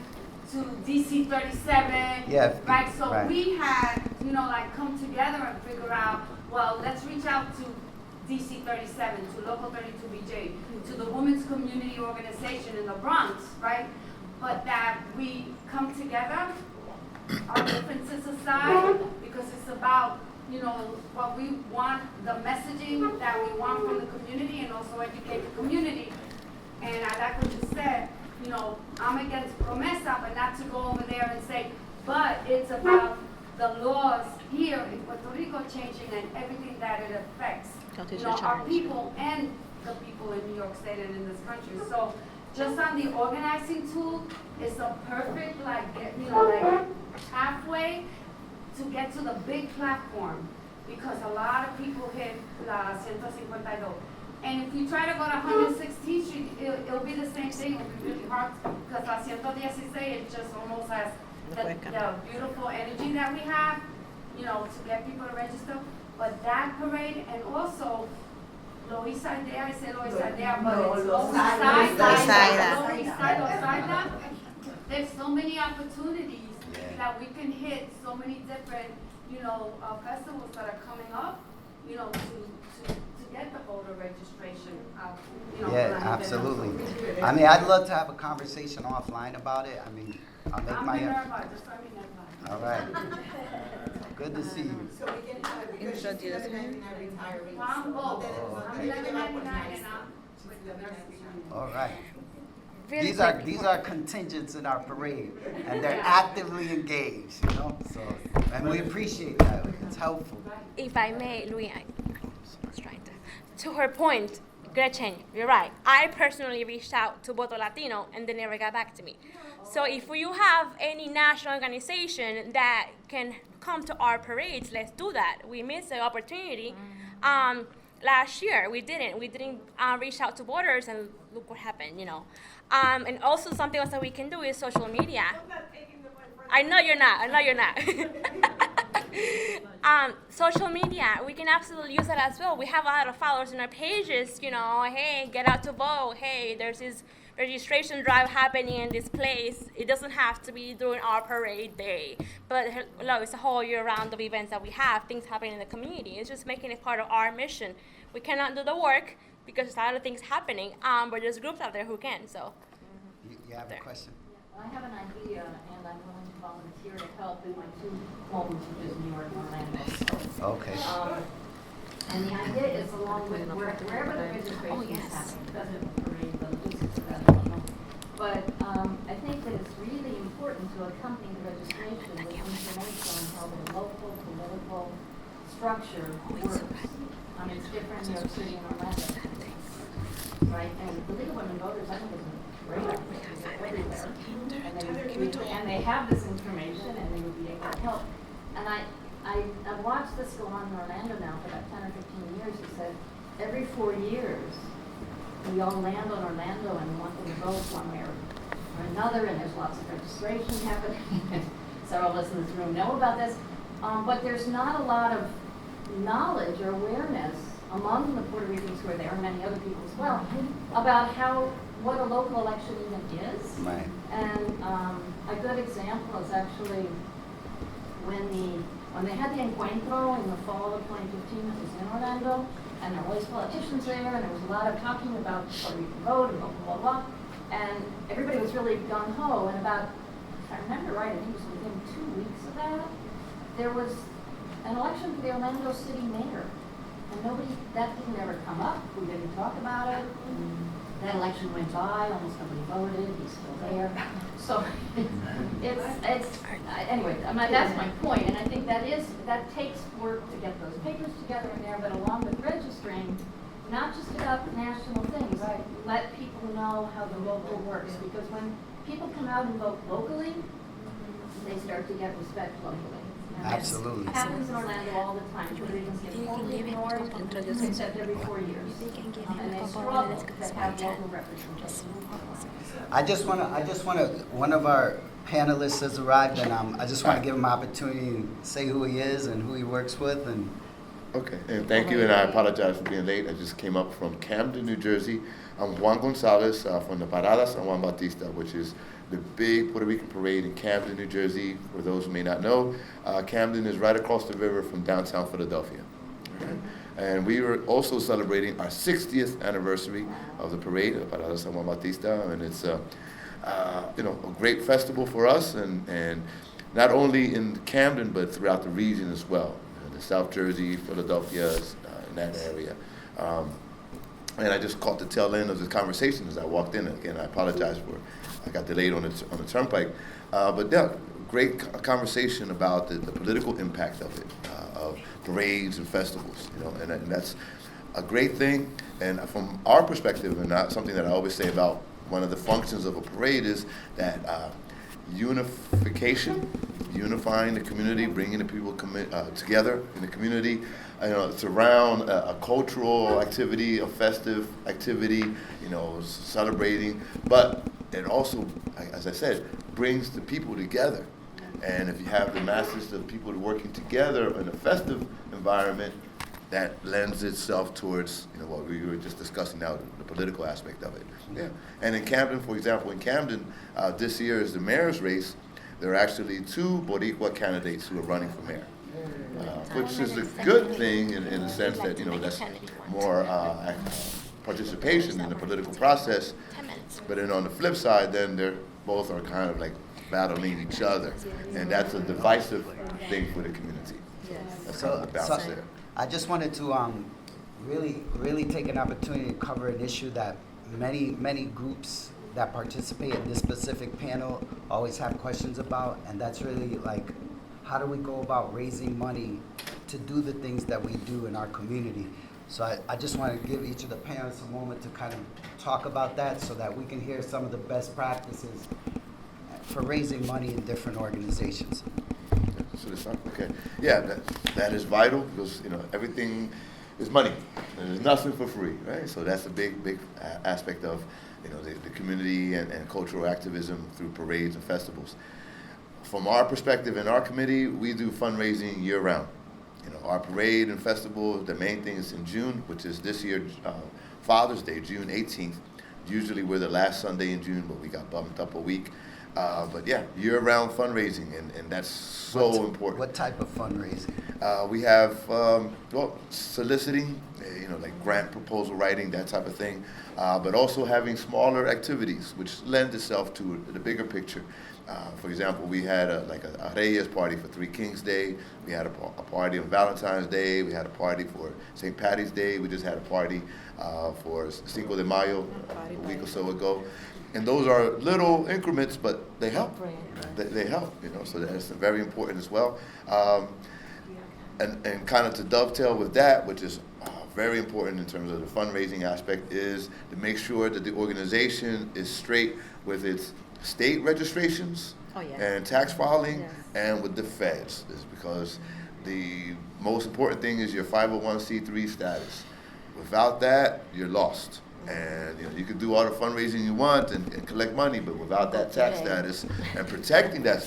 to DC 37. Yeah, Right, so right. we had, you know, like come together and figure out, well, let's reach out to DC 37, to Local 32BJ, to the Women's Community Organization in the Bronx, right? But that we come together, our differences aside, because it's about, you know, what we want, the messaging that we want from the community and also educate the community. And I like what you said, you know, I'm against Promesa, but not to go over there and say, but it's about the laws here in Puerto Rico changing and everything that it affects, you know, our people and the people in New York State and in this country. So just on the organizing tool, it's a perfect, like, you know, like halfway to get to the big platform, because a lot of people hit La 152. And if you try to go to 116th Street, it'll be the same thing. It'll be really hard, because La 116, it just almost has the beautiful energy that we have, you know, to get people to register. But that parade, and also Loisaidea, I say Loisaidea, but it's Loisaida. There's so many opportunities that we can hit, so many different, you know, festivals that are coming up, you know, to get the voter registration out, you know. Yeah, absolutely. I mean, I'd love to have a conversation offline about it. I mean, I'll make I'm my. Minerva, just let me know. All right. Good to see you. So we can have it, because she's 1199 retiring. Well, I'm both. Oh, I'm okay. 1199 and I'm with the nurses. All right. Really These are quick. these are contingents in our parade, and they're actively engaged. You know, so and we appreciate that. It's helpful. If I may, Louis, I was trying to her point, Gretchen, you're right. I personally reached out to Voto Latino and they never got back to me. So if you have any national organization that can come to our parades, let's do that. We missed the opportunity. Last year, we didn't reach out to voters, and look what happened, you know. And also something else that we can do is social media. I know you're not. Social media, we can absolutely use that as well. We have a lot of followers in our pages, you know, hey, get out to vote. Hey, there's this registration drive happening in this place. It doesn't have to be during our parade day, but look, it's a whole year round of events that we have, things happening in the community. It's just making it part of our mission. We cannot do the work because there's a lot of things happening, but there's groups out there who can, so. You have a question? I have an idea, and I'm willing to volunteer to help in my two homes, which is New York and Orlando. Okay. And the idea is along with wherever the registration is happening, because of the parade, the logistics of that, I don't know. But I think that it's really important to accompany the registration with information on how the local, political, structure works. It's different in New York City and Orlando. Right, and the League of Women Voters, I think, is a great opportunity. They're everywhere. And they have this information and they would be able to help. And I've watched this go on in Orlando now for about 10 or 15 years. He said, every 4 years, we all land on Orlando and want them to vote one way or another, and there's lots of registration happening. Several of us in this room know about this. But there's not a lot of knowledge or awareness among the Puerto Ricans who are there, and many other people as well, about what a local election even is. Right. And a good example is actually when they had the encuentro in the fall of 2015, it was in Orlando, and there were always politicians there, and there was a lot of talking about Puerto Rican vote and blah, blah, blah, blah. And everybody was really gung-ho, and about, if I remember right, I think it was within 2 weeks of that, there was an election for the Orlando city mayor. And that didn't ever come up, we didn't talk about it. That election went by, almost nobody voted, he's still there. So anyway, that's my point, and I think that takes work to get those papers together in there, but along with registering, not just about national things, let people know how the local works, because when people come out and vote locally, they start to get respect locally. Absolutely. It happens in Orlando all the time. Puerto Ricans get totally ignored, except every 4 years. And they struggle to have local representation. I just wanna, one of our panelists has arrived, and I just wanna give him an opportunity to say who he is and who he works with, and. Okay, and thank you, and I apologize for being late. I just came up from Camden, New Jersey. I'm Juan Gonzalez from the Parada San Juan Bautista, which is the big Puerto Rican parade in Camden, New Jersey. For those who may not know, Camden is right across the river from downtown Philadelphia. Okay? And we are also celebrating our 60th anniversary of the parade, the Parada San Juan Bautista, and it's a great festival for us, and not only in Camden, but throughout the region as well. The South Jersey, Philadelphia, in that area. And I just caught the tail end of the conversation as I walked in. Again, I apologize I got delayed on the turnpike. But yeah, great conversation about the political impact of it, of parades and festivals, and that's a great thing. And from our perspective, and not something that I always say about one of the functions of a parade is that unification, unifying the community, bringing the people together in the community. It's around a cultural activity, a festive activity, celebrating. But it also, as I said, brings the people together. And if you have the masses of people working together in a festive environment, that lends itself towards what we were just discussing now, the political aspect of it. Yeah. And in Camden, for example, this year is the mayor's race. There are actually 2 Boricua candidates who are running for mayor, which is a good thing in the sense that that's more participation in the political process. But then on the flip side, then they're both are kind of like battling each other, and that's a divisive thing for the community. That's kind of the balance there. I just wanted to really take an opportunity to cover an issue that many groups that participate in this specific panel always have questions about, and that's really like, how do we go about raising money to do the things that we do in our community? So I just want to give each of the panelists a moment to kind of talk about that so that we can hear some of the best practices for raising money in different organizations. Okay. Yeah, that is vital because everything is money. There's nothing for free, right? So that's a big aspect of the community and cultural activism through parades and festivals. From our perspective in our committee, we do fundraising year round. Our parade and festival, the main thing is in June, which is this year Father's Day, June 18th. Usually we're the last Sunday in June, but we got bumped up a week. But yeah, year-round fundraising, and that's so important. What type of fundraising? We have soliciting, like grant proposal writing, that type of thing, but also having smaller activities, which lend itself to the bigger picture. For example, we had a Reyes party for Three Kings Day. We had a party on Valentine's Day. We had a party for St. Patty's Day. We just had a party for Cinco de Mayo a week or so ago. And those are little increments, but they help. They help, so that's very important as well. And kind of to dovetail with that, which is very important in terms of the fundraising aspect, is to make sure that the organization is straight with its state registrations and tax filing and with the feds. Is because the most important thing is your 501c3 status. Without that, you're lost. And you can do all the fundraising you want and collect money, but without that tax status and protecting that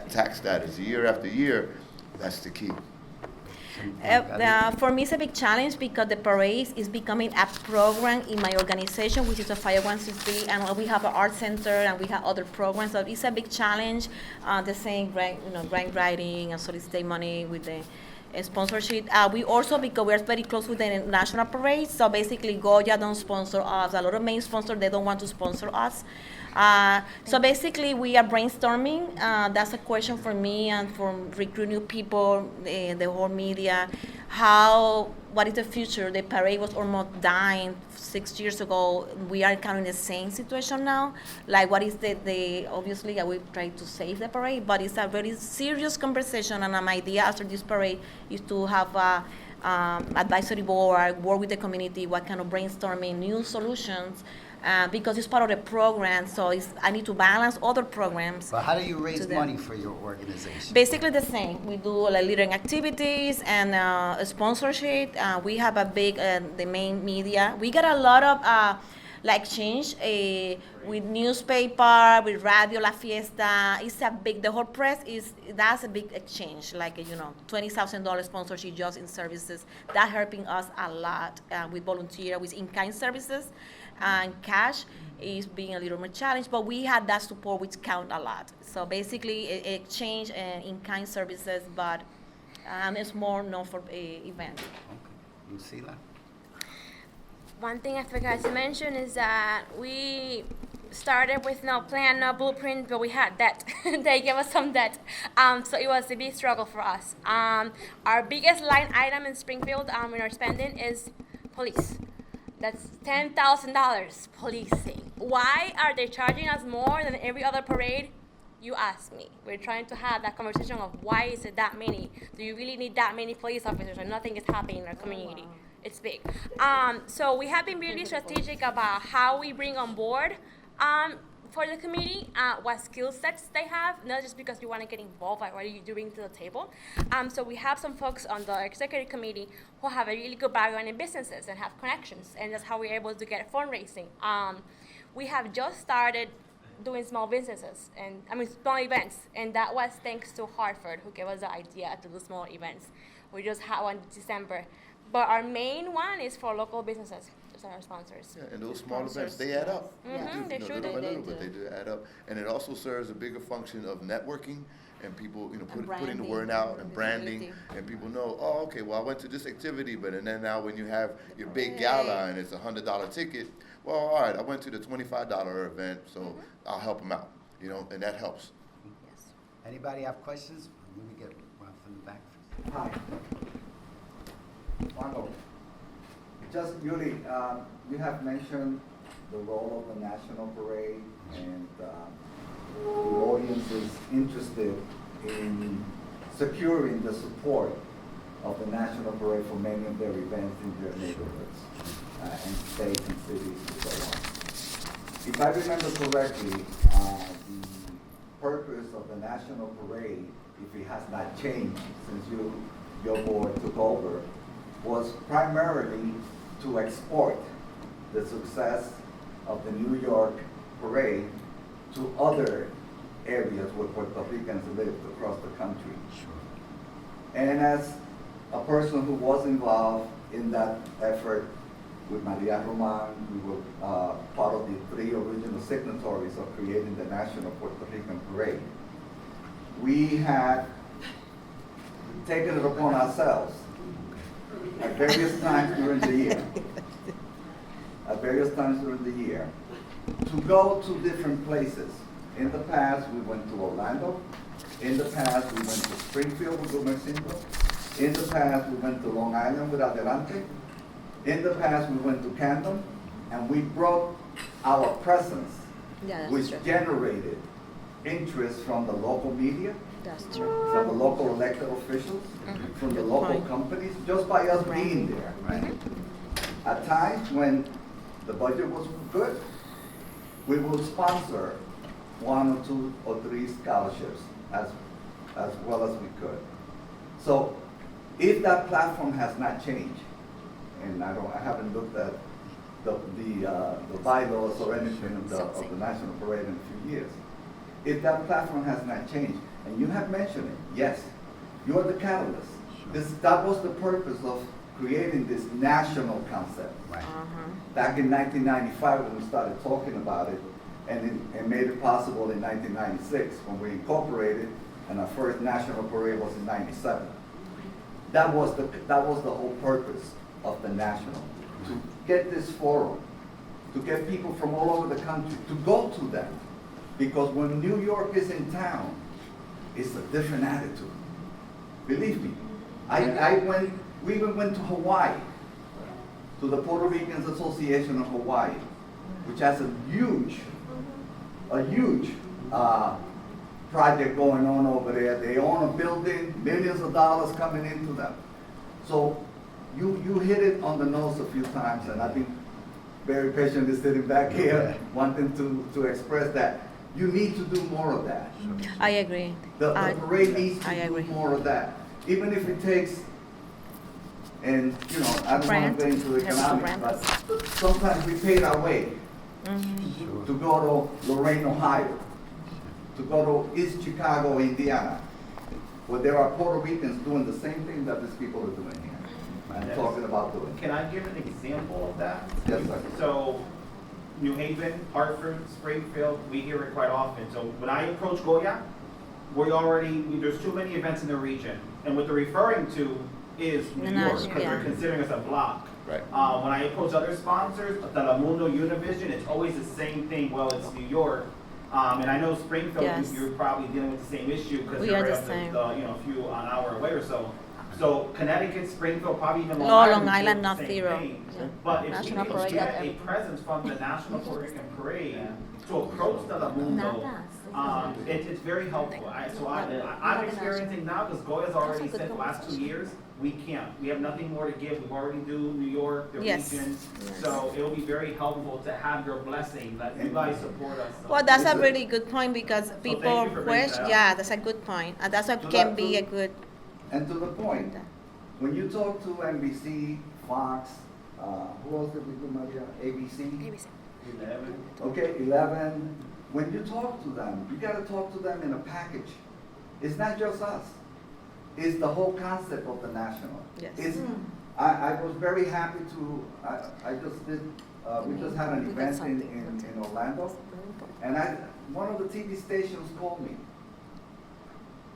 tax status year after year, that's the key. For me, it's a big challenge because the parade is becoming a program in my organization, which is a 501c3, and we have an art center and we have other programs. So it's a big challenge. The same grant writing and soliciting money with the sponsorship. We also, because we're very close with the national parade, so basically Goya don't sponsor us. A lot of main sponsors, they don't want to sponsor us. So basically we are brainstorming. That's a question for me and for recruit new people, the whole media. What is the future? The parade was almost dying 6 years ago. We are kind of in the same situation now. Like, what is obviously I will try to save the parade, but it's a very serious conversation, and my idea after this parade is to have a advisory board, work with the community, what kind of brainstorming, new solutions, because it's part of the program, so I need to balance other programs. But how do you raise money for your organization? Basically the same. We do like leading activities and sponsorship. We have a big, the main media. We get a lot of exchange with newspaper, with Radio La Fiesta. It's a big, the whole press that's a big exchange, like, $20,000 sponsorship just in services. That helping us a lot with volunteer, with in-kind services. And cash is being a little more challenged, but we had that support, which count a lot. So basically, exchange and in-kind services, but it's more known for events. Okay. Lucila? One thing I forgot to mention is that we started with no plan, no blueprint, but we had debt. They gave us some debt. So it was a big struggle for us. Our biggest line item in Springfield in our spending is police. That's $10,000 policing. Why are they charging us more than every other parade? You ask me. We're trying to have that conversation of why is it that many? Do you really need that many police officers and nothing is happening in our community? It's big. So we have been really strategic about how we bring on board for the community, what skill sets they have, not just because you want to get involved, like what are you doing to the table. So we have some folks on the executive committee who have a really good background in businesses and have connections, and that's how we're able to get fundraising. We have just started doing small businesses, small events, and that was thanks to Hartford, who gave us the idea to do small events. We just had one in December. But our main one is for local businesses. Those are our sponsors. Yeah, and those small events, they add up. They do, sure little by do. little, but they do add up. And it also serves a bigger function of networking and people, putting the word out and branding, and people know, oh, okay, well, I went to this activity, but and then now when you have your big gala and it's $100 ticket, well, all right, I went to the $25 event, so I'll help them out, and that helps. Yes. Anybody have questions? Let me get one from the back. Hi. Juan, just Yuli, you have mentioned the role of the National Parade, and the audience is interested in securing the support of the National Parade for many of their events in their neighborhoods, and states and cities and so on. If I remember correctly, the purpose of the National Parade, if it has not changed since your board took over, was primarily to export the success of the New York parade to other areas where Puerto Ricans lived across the country. Sure. And as a person who was involved in that effort with Maria Roman, we were part of the 3 original signatories of creating the National Puerto Rican Parade. We had taken it upon ourselves at various times during the year, to go to different places. In the past, we went to Orlando. In the past, we went to Springfield with Gumercindo. In the past, we went to Long Island with Adelante. In the past, we went to Camden, and we brought our presence, which generated interest from the local media That's true. from the local elected officials, from the Good local point. companies, just by us being there. Right. At times when the budget was good, we would sponsor 1 or 2 or 3 scholarships as well as we could. So if that platform has not changed, and I haven't looked at the bylaws or anything of the National Parade in a few years. If that platform has not changed, and you have mentioned it, yes, you are the catalyst. That was the purpose of creating this national concept. Right. Back in 1995 when we started talking about it, and made it possible in 1996 when we incorporated, and our first national parade was in '97. That was the whole purpose of the national, to get this forum, to get people from all over the country to go to them, because when New York is in town, it's a different attitude. Believe me, we even went to Hawaii, to the Puerto Ricans Association of Hawaii, which has a huge project going on over there. They own a building, millions of dollars coming into them. So you hit it on the nose a few times, and I've been very patiently sitting back here wanting to express that. You need to do more of that. I agree. The parade needs to I do agree. more of that. Even if it takes, and I don't want to go into economics, but sometimes we paid our way to go to Lorain, Ohio, to go to East Chicago, Indiana, where there are Puerto Ricans doing the same thing that these people are doing here. I'm talking about doing. Can I give an example of that? Yes, sir. So, New Haven, Hartford, Springfield, we hear it quite often. So when I approach Goya, there's too many events in the region. And what they're referring to is New York, because they're considering us a block. Right. When I approach other sponsors, Telemundo, Univision, it's always the same thing. Well, it's New York. And I know Springfield, Yes. you're probably dealing with the same issue because We you're are right the up same. a few an hour away or so. So Connecticut, Springfield, probably even Long No, Island. Long Island, do not the same zero. thing. Yeah. But if National we Parade can get got a presence from the National Puerto Rican Parade to approach Telemundo, it's very helpful. I'm experiencing now, because Goya's already said the last 2 years, we can't. We have nothing more to give. We've already do New York, the Yes. region. Yes. So it will be very helpful to have your blessing, that you guys support us. Well, that's a really good point because thank people you for bringing question. that up. Yeah, that's a good point, and that's what So can that- be a good. And to the point, when you talk to NBC, Fox, who else did we do, Maria? ABC? 11. Okay, 11. When you talk to them, you gotta talk to them in a package. It's not just us. It's the whole concept of the national. Yes. I was very happy I just did, we just had an event in Orlando, and one of the TV stations called me.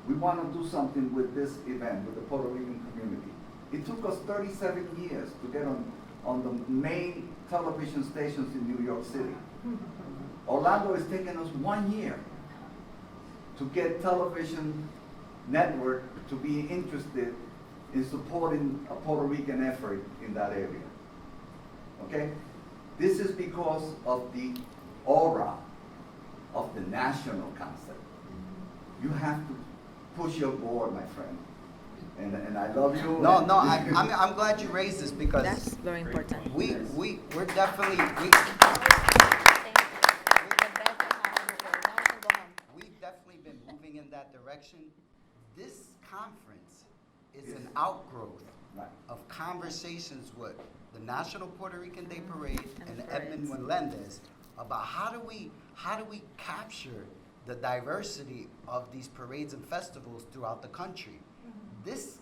We want to do something with this event, with the Puerto Rican community. It took us 37 years to get on the main television stations in New York City. Orlando is taking us 1 year to get television network to be interested in supporting a Puerto Rican effort in that area. Okay? This is because of the aura of the national concept. You have to push your board, my friend. And I love you. No, I'm glad you raised this because That's very important. we're definitely, we've definitely been moving in that direction. This conference is an outgrowth of conversations with the National Puerto Rican Day Parade and Edmund Melendez about how do we capture the diversity of these parades and festivals throughout the country. This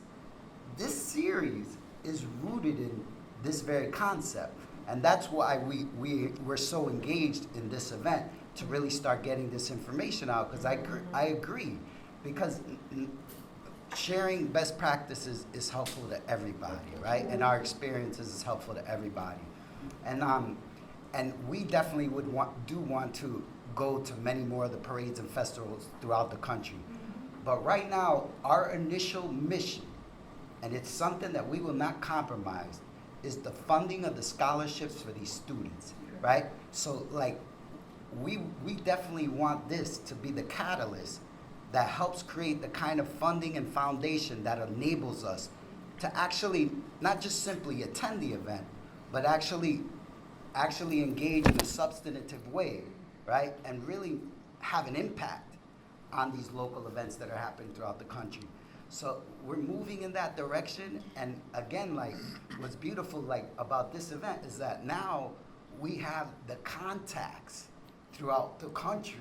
series is rooted in this very concept, and that's why we're so engaged in this event, to really start getting this information out, because I agree, because sharing best practices is helpful to everybody, right? And our experiences is helpful to everybody. And we definitely want to go to many more of the parades and festivals throughout the country. But right now, our initial mission, and it's something that we will not compromise, is the funding of the scholarships for these students, right? So like, we definitely want this to be the catalyst that helps create the kind of funding and foundation that enables us to actually not just simply attend the event, but actually engage in a substantive way, right? And really have an impact on these local events that are happening throughout the country. So we're moving in that direction. And again, like, what's beautiful, like, about this event is that now we have the contacts throughout the country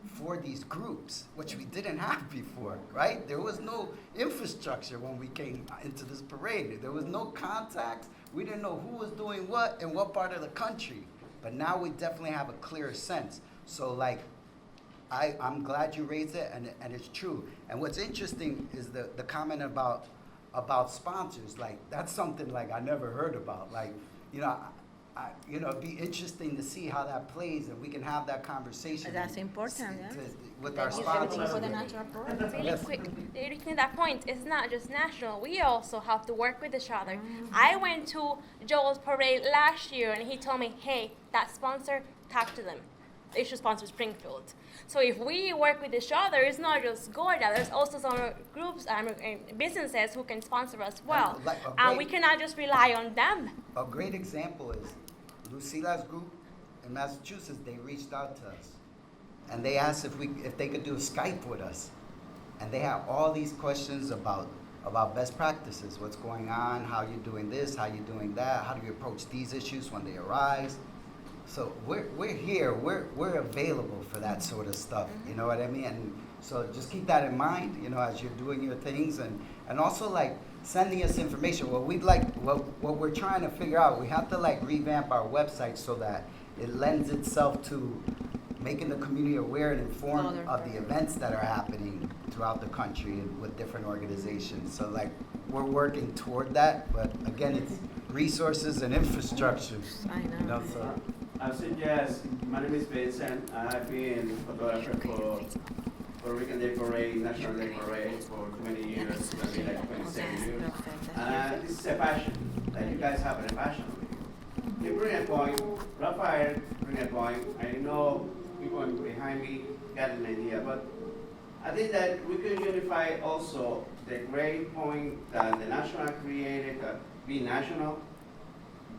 for these groups, which we didn't have before, right? There was no infrastructure when we came into this parade. There was no contacts. We didn't know who was doing what in what part of the country. But now we definitely have a clearer sense. So, like, I'm glad you raised it, and it's true. And what's interesting is the comment about sponsors. Like, that's something, like, I never heard about. Like, you know, it'd be interesting to see how that plays, and we can have that conversation. That's important, yeah. With our Everything sponsors. for the natural parade. Really Yes. quick, reaching that point, it's not just national. We also have to work with each other. I went to Joel's parade last year, and he told me, hey, that sponsor, talk to them. They should sponsor Springfield. So if we work with each other, it's not just Gorda. There's also some groups and businesses who can sponsor us well. And we cannot just rely on them. A great example is Lucila's group in Massachusetts. They reached out to us, and they asked if they could do a Skype with us, and they have all these questions about best practices, what's going on, how you're doing this, how you're doing that, how do you approach these issues when they arise. So we're here, we're available for that sort of stuff. You know what I mean? And so just keep that in mind, you know, as you're doing your things, and also, like, sending us information. What we're trying to figure out, we have to, like, revamp our website so that it lends itself to making the community aware and informed of the events that are happening throughout the country and with different organizations. So, like, we're working toward that, but again, it's resources and infrastructure. I know. You know, so. I suggest, my name is Vincent. I've been photographer for Puerto Rican Day Parade, National Day Parade for 20 years, maybe like 27 years. And this is a passion that you guys have a passion with. You bring a point, Rafael bring a point. I know people behind me got an idea, but I think that we can unify also the great point that the national created, be national.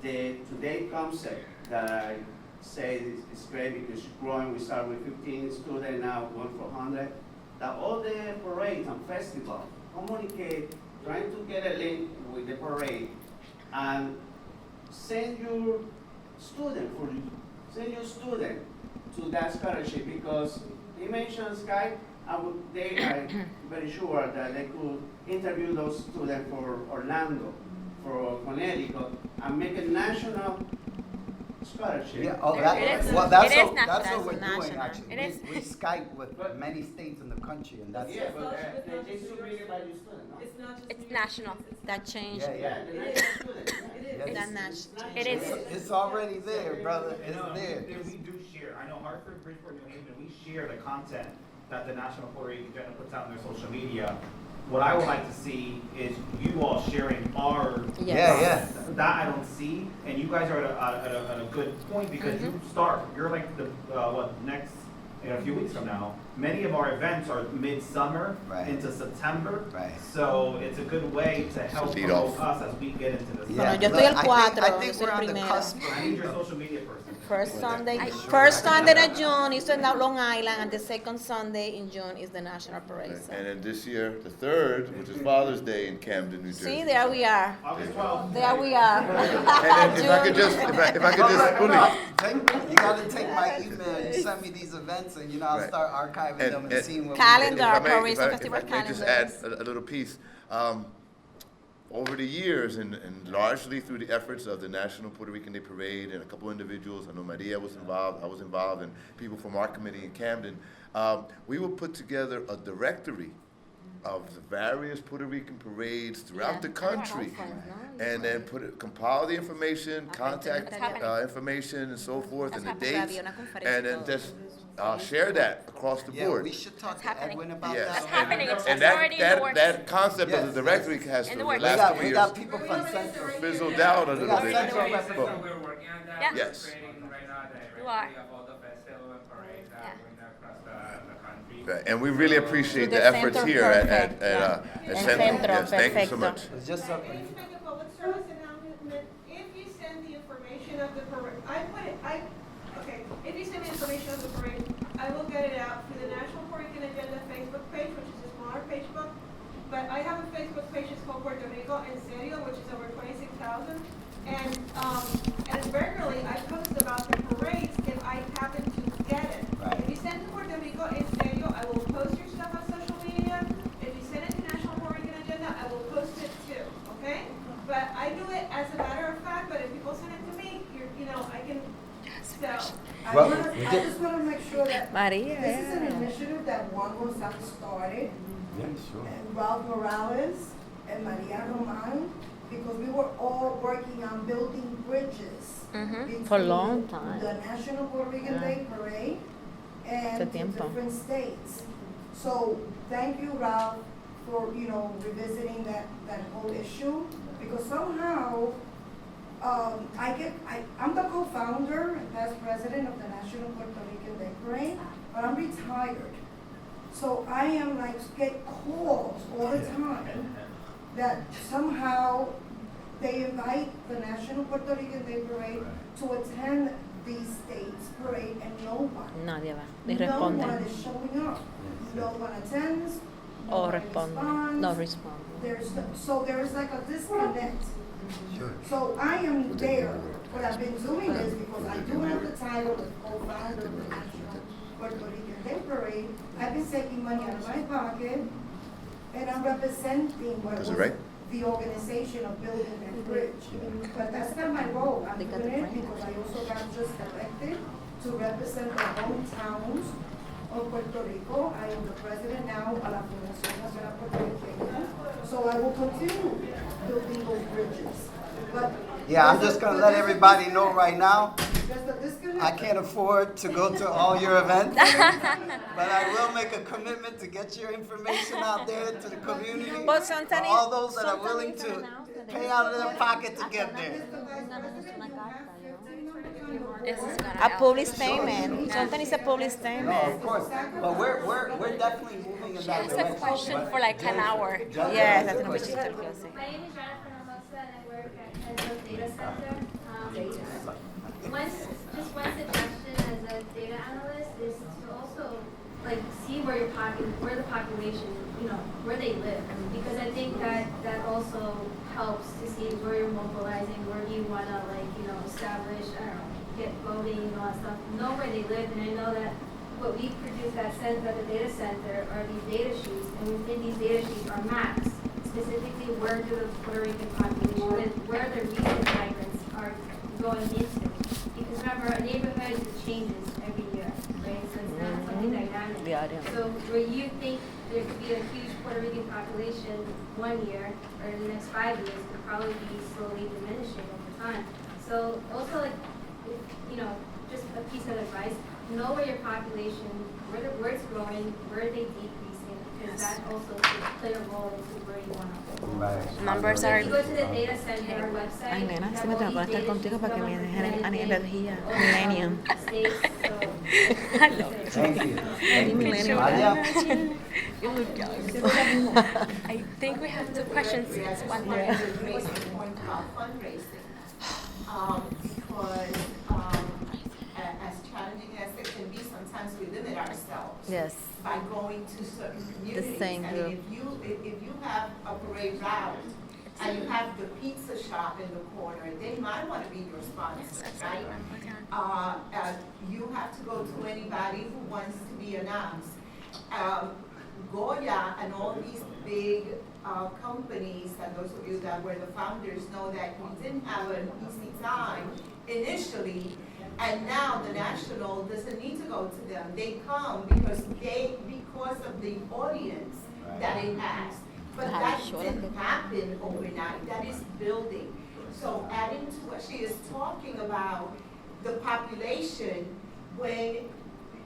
The today concept that I say is great because it's growing. We start with 15 students, now going for 100. That all the parades and festivals communicate, trying to get a link with the parade, and send your student to that scholarship, because he mentioned Skype. I'm very sure that they could interview those students for Orlando, for Connecticut, and make a national scholarship. Yeah, oh, that's what we're doing, actually. We Skype with many states in the country, and that's. Yeah, but they submitted by your student, no? It's not just. It's national. That changed. Yeah. The national student, yeah. That national. It is. It's already there, brother. It's there. We do share. I know Hartford, Bridgeport, New Haven, we share the content that the National Puerto Rican Agenda puts out on their social media. What I would like to see is you all sharing our. Yeah. That I don't see, and you guys are at a good point because you start. You're like the next in a few weeks from now. Many of our events are midsummer into September. Right. So it's a good way to help lead promote off. us as we get into this. Yeah. Yo estoy el 4, I yo think soy we're el on the primero. cusp. I need your social media person. First Sunday in June is in Long Island, and the second Sunday in June is the National Parade. So. And then this year, the third, which is Father's Day in Camden, New Jersey. See, there we are. August 12th. There we are. And then if I could just, You gotta take my email, you send me these events, and I'll Right. start archiving them and seeing what Calendar. we did. Parades and festival if I may just add a little piece. Over the years, and largely through the efforts of the National Puerto Rican Day Parade and a couple individuals, I know Maria was involved, I was involved, and people from our committee in Camden, we would put together a directory of the various Puerto Rican parades throughout the country, and then compile the information, contact information, and so forth, and the dates, and then just share that across the Yeah, board. we should talk to Edwin about Yes. that. That's happening. It's And already in the works. that concept of the directory has In for the the works. last couple We years got people from Central. fizzled out a We little got bit. Central But- representatives. We're working on that. Yeah. Yes. We're creating right now the You are. directory of all the festival and parades that are going across the country. And we really appreciate To the the efforts center, here perfect, at El Centro. Centro, Yes, thank you so perfecto. much. It's just Can I just make a public service announcement? If you send the information of the parade, if you send the information of the parade, I will get it out through the National Puerto Rican Agenda Facebook page, which is a smaller Facebook. But I have a Facebook page, it's called Puerto Rico En Serio, which is over 26,000. And regularly I post about the parades if I happen to get it. Right. If you send to Puerto Rico En Serio, I will post your stuff on social media. If you send it to National Puerto Rican Agenda, I will post it too, okay? But I do it as a matter of fact, but if people send it to me, I can sell. Well, I just want to make sure that Maria, this is an yeah. initiative that Juan Gonzalez started, Yeah, sure. and Ralph Morales, and Maria Roman, because we were all working on building bridges. For a long between time. The National Puerto Rican Yeah. Day Parade Hace and the tiempo. different states. So thank you, Ralph, for, revisiting that whole issue, because somehow, I'm the co-founder and past president of the National Puerto Rican Day Parade, but I'm retired. So I am get calls all the time that somehow they invite the National Puerto Rican Day Parade to attend these states parade and no one. Nadie va, ni No one responde. is showing up. No one attends. No O one responde. responds. No responde. So there's a disconnect. Sure. So I am there, but I've been doing this because I do have the title of co-founder of the National Puerto Rican Day Parade. I've been taking money out of my pocket, and I'm representing what Is was it right? the organization of building that bridge. But that's not my role. I'm doing it because I also got just elected to represent the hometowns of Puerto Rico. I am the president now of la Fundación Nacional Puertorriqueña. So I will continue building those bridges. But Yeah, I'm there's just a- gonna but let there's a everybody know disconnect. right now, There's a disconnect. I can't afford to go to all your events, but I will make a commitment to get your information out there to the community. But For sometimes- all those that are sometimes willing it's to announced that pay they- out of their pocket to get there. Mr. Vice President, you have 1,500 Eso es A public statement. Sometimes it's a public No, statement. of course, but we're definitely moving in that Just a direction. question for like an hour. Yes, that's gonna be just closing. My name is Jennifer Mendoza and I work at Hedgehouse Data Center. One suggestion as a data analyst is to also see where the population, where they live. Because I think that also helps to see where you're mobilizing, where do you wanna establish, get voting and all that stuff. Know where they live, and I know that what we produce at the data center are these data sheets, and within these data sheets are maps, specifically where do the Puerto Rican population live, where the recent migrants are going into. Because remember, a neighborhood changes every year, right? So it's not something dynamic. Diario. So where you think there could be a huge Puerto Rican population one year, or in the next 5 years, could probably be slowly diminishing over time. So also just a piece of advice, know where your population, where it's growing, where they decreasing, because that also could play a role into where you want to go. Right. Numbers are. If you go to the data center website. Ay, nena, you sí have me all tengo que these estar data contigo para que me sheets dejen covering energía. all the Millennium. states, so- Thank you. Millennium. Maria? You look young. I think we have two questions. One more. Raise the point about fundraising. Because, as challenging as it can be, sometimes we limit ourselves. Yes. By going to certain communities. same I mean, if you have a parade route and you have the pizza shop in the corner, they might want to be your sponsor, right? You have to go to anybody who wants to be announced. Goya and all these big companies, and those of you that were the founders know that we didn't have an easy time initially, and now the National doesn't need to go to them. They come because of the audience that it has. But that didn't happen overnight. That is building. So adding to what she is talking about, the population, when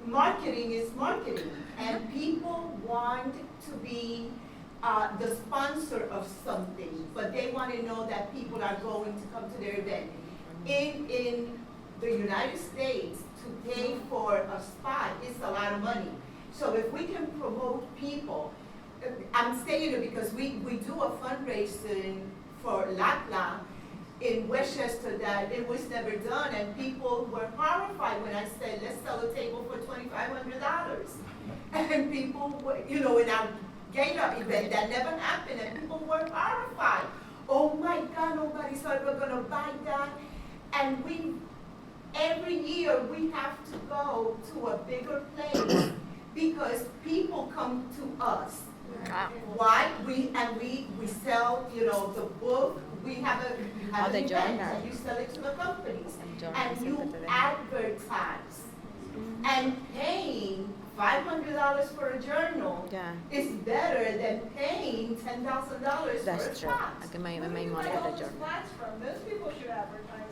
marketing is marketing, and people want to be the sponsor of something, but they want to know that people are going to come to their event. In the United States, to pay for a spot is a lot of money. So if we can promote people, I'm saying it because we do a fundraising for LACLA in Westchester that it was never done, and people were horrified when I said, let's sell a table for $2,500. And people were, you know, in our Gator event, that never happened, and people were horrified. Oh my God, nobody's ever gonna buy that. And every year we have to go to a bigger place because people come to us. Wow. Why? We sell, you know, the book. We have an the event, journal. and you sell it to the companies, journal and you siempre te dejan. advertise. And paying $500 for a journal Yeah. is better than paying $10,000 for a That's true. class. I can make money Where with do the all those journal. flats from? Those people should advertise.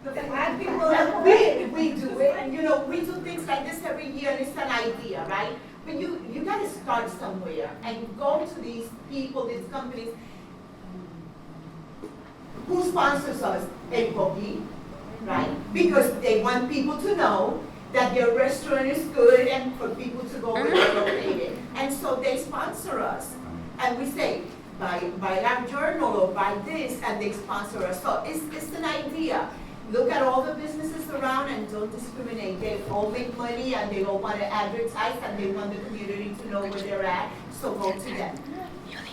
The black people, we do it, and you know, we do things like this every year, and it's an idea, right? But you gotta start somewhere, and go to these people, these companies. Who sponsors us? Ecobi, right? Because they want people to know that their restaurant is good and for people to go where they're located. And so they sponsor us. And we say, buy our journal or buy this, and they sponsor us. So it's an idea. Look at all the businesses around and don't discriminate. They all make money and they all want to advertise and they want the community to know where they're at. So go to them.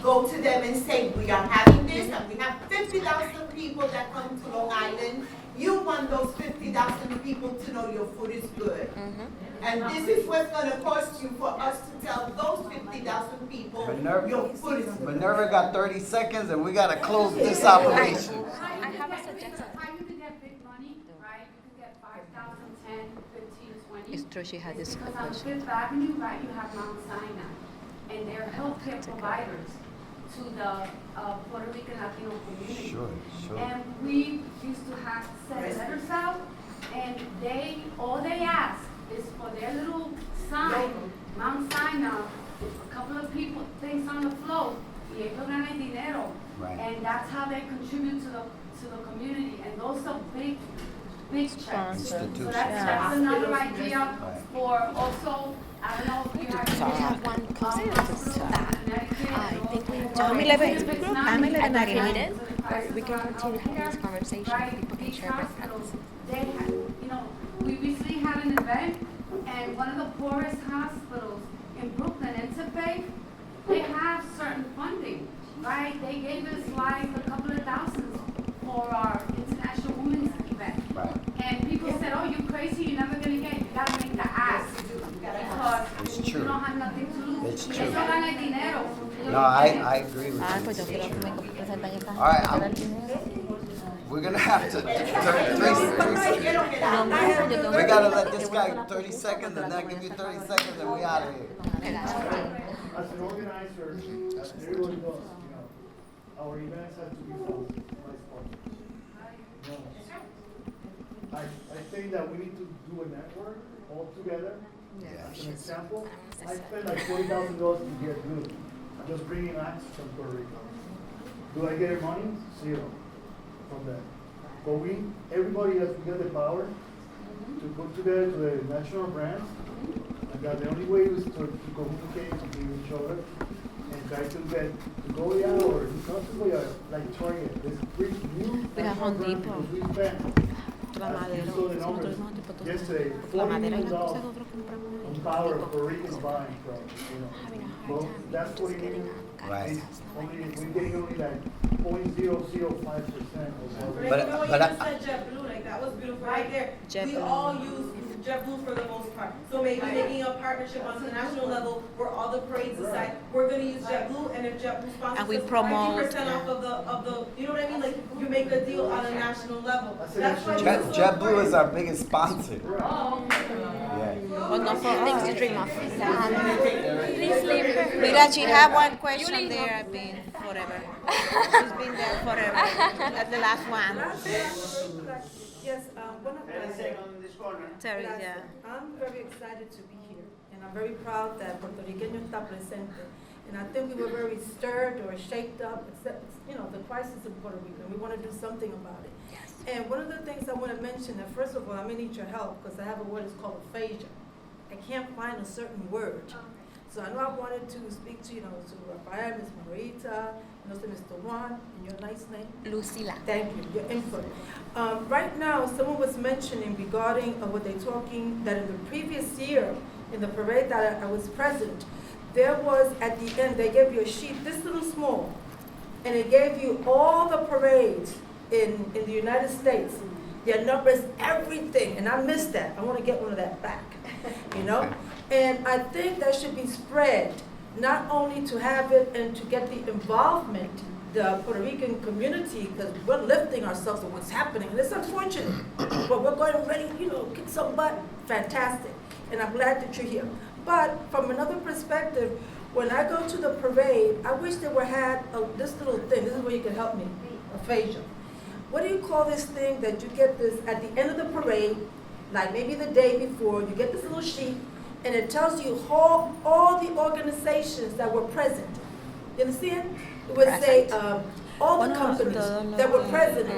Go to them and say, we are having this and we have 50,000 people that come to Long Island. You want those 50,000 people to know your food is good. And this is what's going to cost you for us to tell those 50,000 people your food is good. Minerva got 30 seconds and we gotta close this operation. I have a suggestion. How you can get big money, right? You can get 5,000, 10, 15, 20. It's true, she had this Because on question. Fifth Avenue, right, you have Mount Sinai, and they're healthcare providers to the Puerto Rican Latino community. Sure. And we used to have send letters out, and all they ask is for their little sign, Mount Sinai, a couple of people, things on the float, y ellos ganan dinero. Right. And that's how they contribute to the community, and those are big checks. So Institutions. that's another idea Right. for also, I don't know if you have. So I have one question to that. I think we I'm 11. I'm 11.99. we can continue having this conversation. People can share best practices. They had, you know, we recently had an event, and one of the poorest hospitals in Brooklyn, NCPA, they have certain funding, right? They gave us like a couple of thousands for our International Women's event. Right. And people said, oh, you crazy, you're never gonna get it. You gotta make the ask. Because It's you true. don't have nothing to lose. It's Y true. eso gana dinero. No, I agree with Ah, pues you. yo quiero que me presentan estas. All right, we're gonna have to, we gotta let this guy 30 seconds and then give you 30 seconds and we out of here. As an organizer, as everyone knows, you know, our events have to be funded by sponsors. No. I think that we need to do a network all together. As an example, I spent like $40,000 to get good, just bringing acts from Puerto Rico. Do I get money? Zero from that. But everybody has got the power to put together to the national brands, and that the only way is to communicate with each other and try to get to Goya or not to Goya, like Target. There's three new We have national Home brands Depot. because we spent, La as you madera. saw the Nosotros numbers tuvimos tipo todo. yesterday, La $40 madera y million las cosas nosotros compramos. on power of Puerto Ricans buying from, you know. Well, that's what it is. Right. We're getting only like 0.005% of what we. But- You know, you but just said JetBlue, like that was beautiful right there. We JetBlue. all use JetBlue for the most part. So maybe making a partnership on the national level where all the parades decide, we're gonna use JetBlue, and if JetBlue sponsors And we us promote, 50% off of the, you know what I mean? Like, you make a deal on a national level. That's why Jet, this is so JetBlue is important. our biggest sponsor. Oh, Yeah. But not for Things us. to dream of. Please leave her. Mira, she have one question there. I've been forever. She's been there forever. That's the last one. Yes, buenas tardes. Terry, Gracias. yeah. I'm very excited to be here, and I'm very proud that Puerto Riqueño está presente. And I think we were very stirred or shaked up, except, you know, the crisis in Puerto Rico, and we want to do something about it. And one of the things I want to mention, that first of all, I'm going to need your help, because I have a word, it's called aphasia. I can't find a certain word. So I know I wanted to speak to, to Rafael, Ms. Marita, and also Mr. Juan, and your nice name? Lucila. Thank you, your input. Right now, someone was mentioning regarding what they're talking, that in the previous year, in the parade that I was present, there was, at the end, they gave you a sheet this little small, and it gave you all the parades in the United States, their numbers, everything, and I missed that. I want to get one of that back, And I think that should be spread, not only to have it and to get the involvement, the Puerto Rican community, because we're lifting ourselves of what's happening, and it's unfortunate, but we're going ready, kick some butt, fantastic, and I'm glad that you're here. But from another perspective, when I go to the parade, I wish they were had this little thing. This is where you can help me, aphasia. What do you call this thing that you get this at the end of the parade, like maybe the day before, you get this little sheet, and it tells you all the organizations that were present. You understand? It would say all the companies that were present.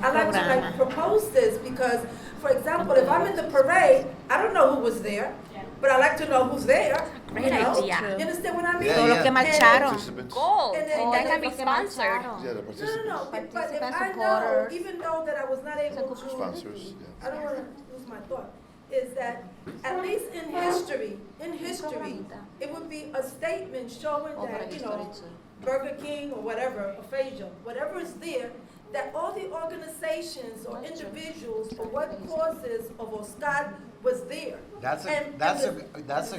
I like to propose this because, for example, if I'm in the parade, I don't know who was there, but I like to know who's there. Great idea. You understand what I mean? Yeah, yeah. Gold. And then That can be sponsored. Yeah, the participants. No, but if I know, even though that I was not able to, Sponsors, yeah. I don't want to lose my thought, is that at least in history, it would be a statement showing that, Burger King or whatever, aphasia, whatever is there, that all the organizations or individuals or what causes of OSCAD was there. That's a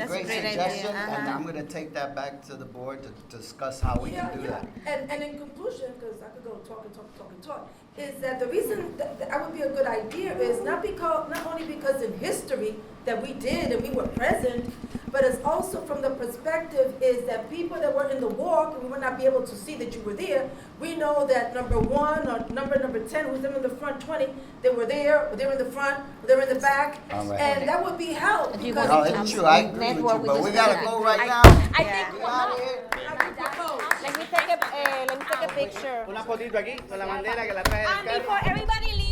great suggestion, and I'm gonna take that back to the board to discuss how we can do that. And in conclusion, because I could go talk, is that the reason that would be a good idea is not only because in history that we did and we were present, but it's also from the perspective is that people that were in the walk, and we would not be able to see that you were there, we know that number 1 or number 10, who's them in the front 20, they were there, or they were in the front, or they were in the back, and that would be help. Because No, it's true, I agree with you, but we gotta go right now. I think Get out of here. Let me take a picture. And before everybody leaves,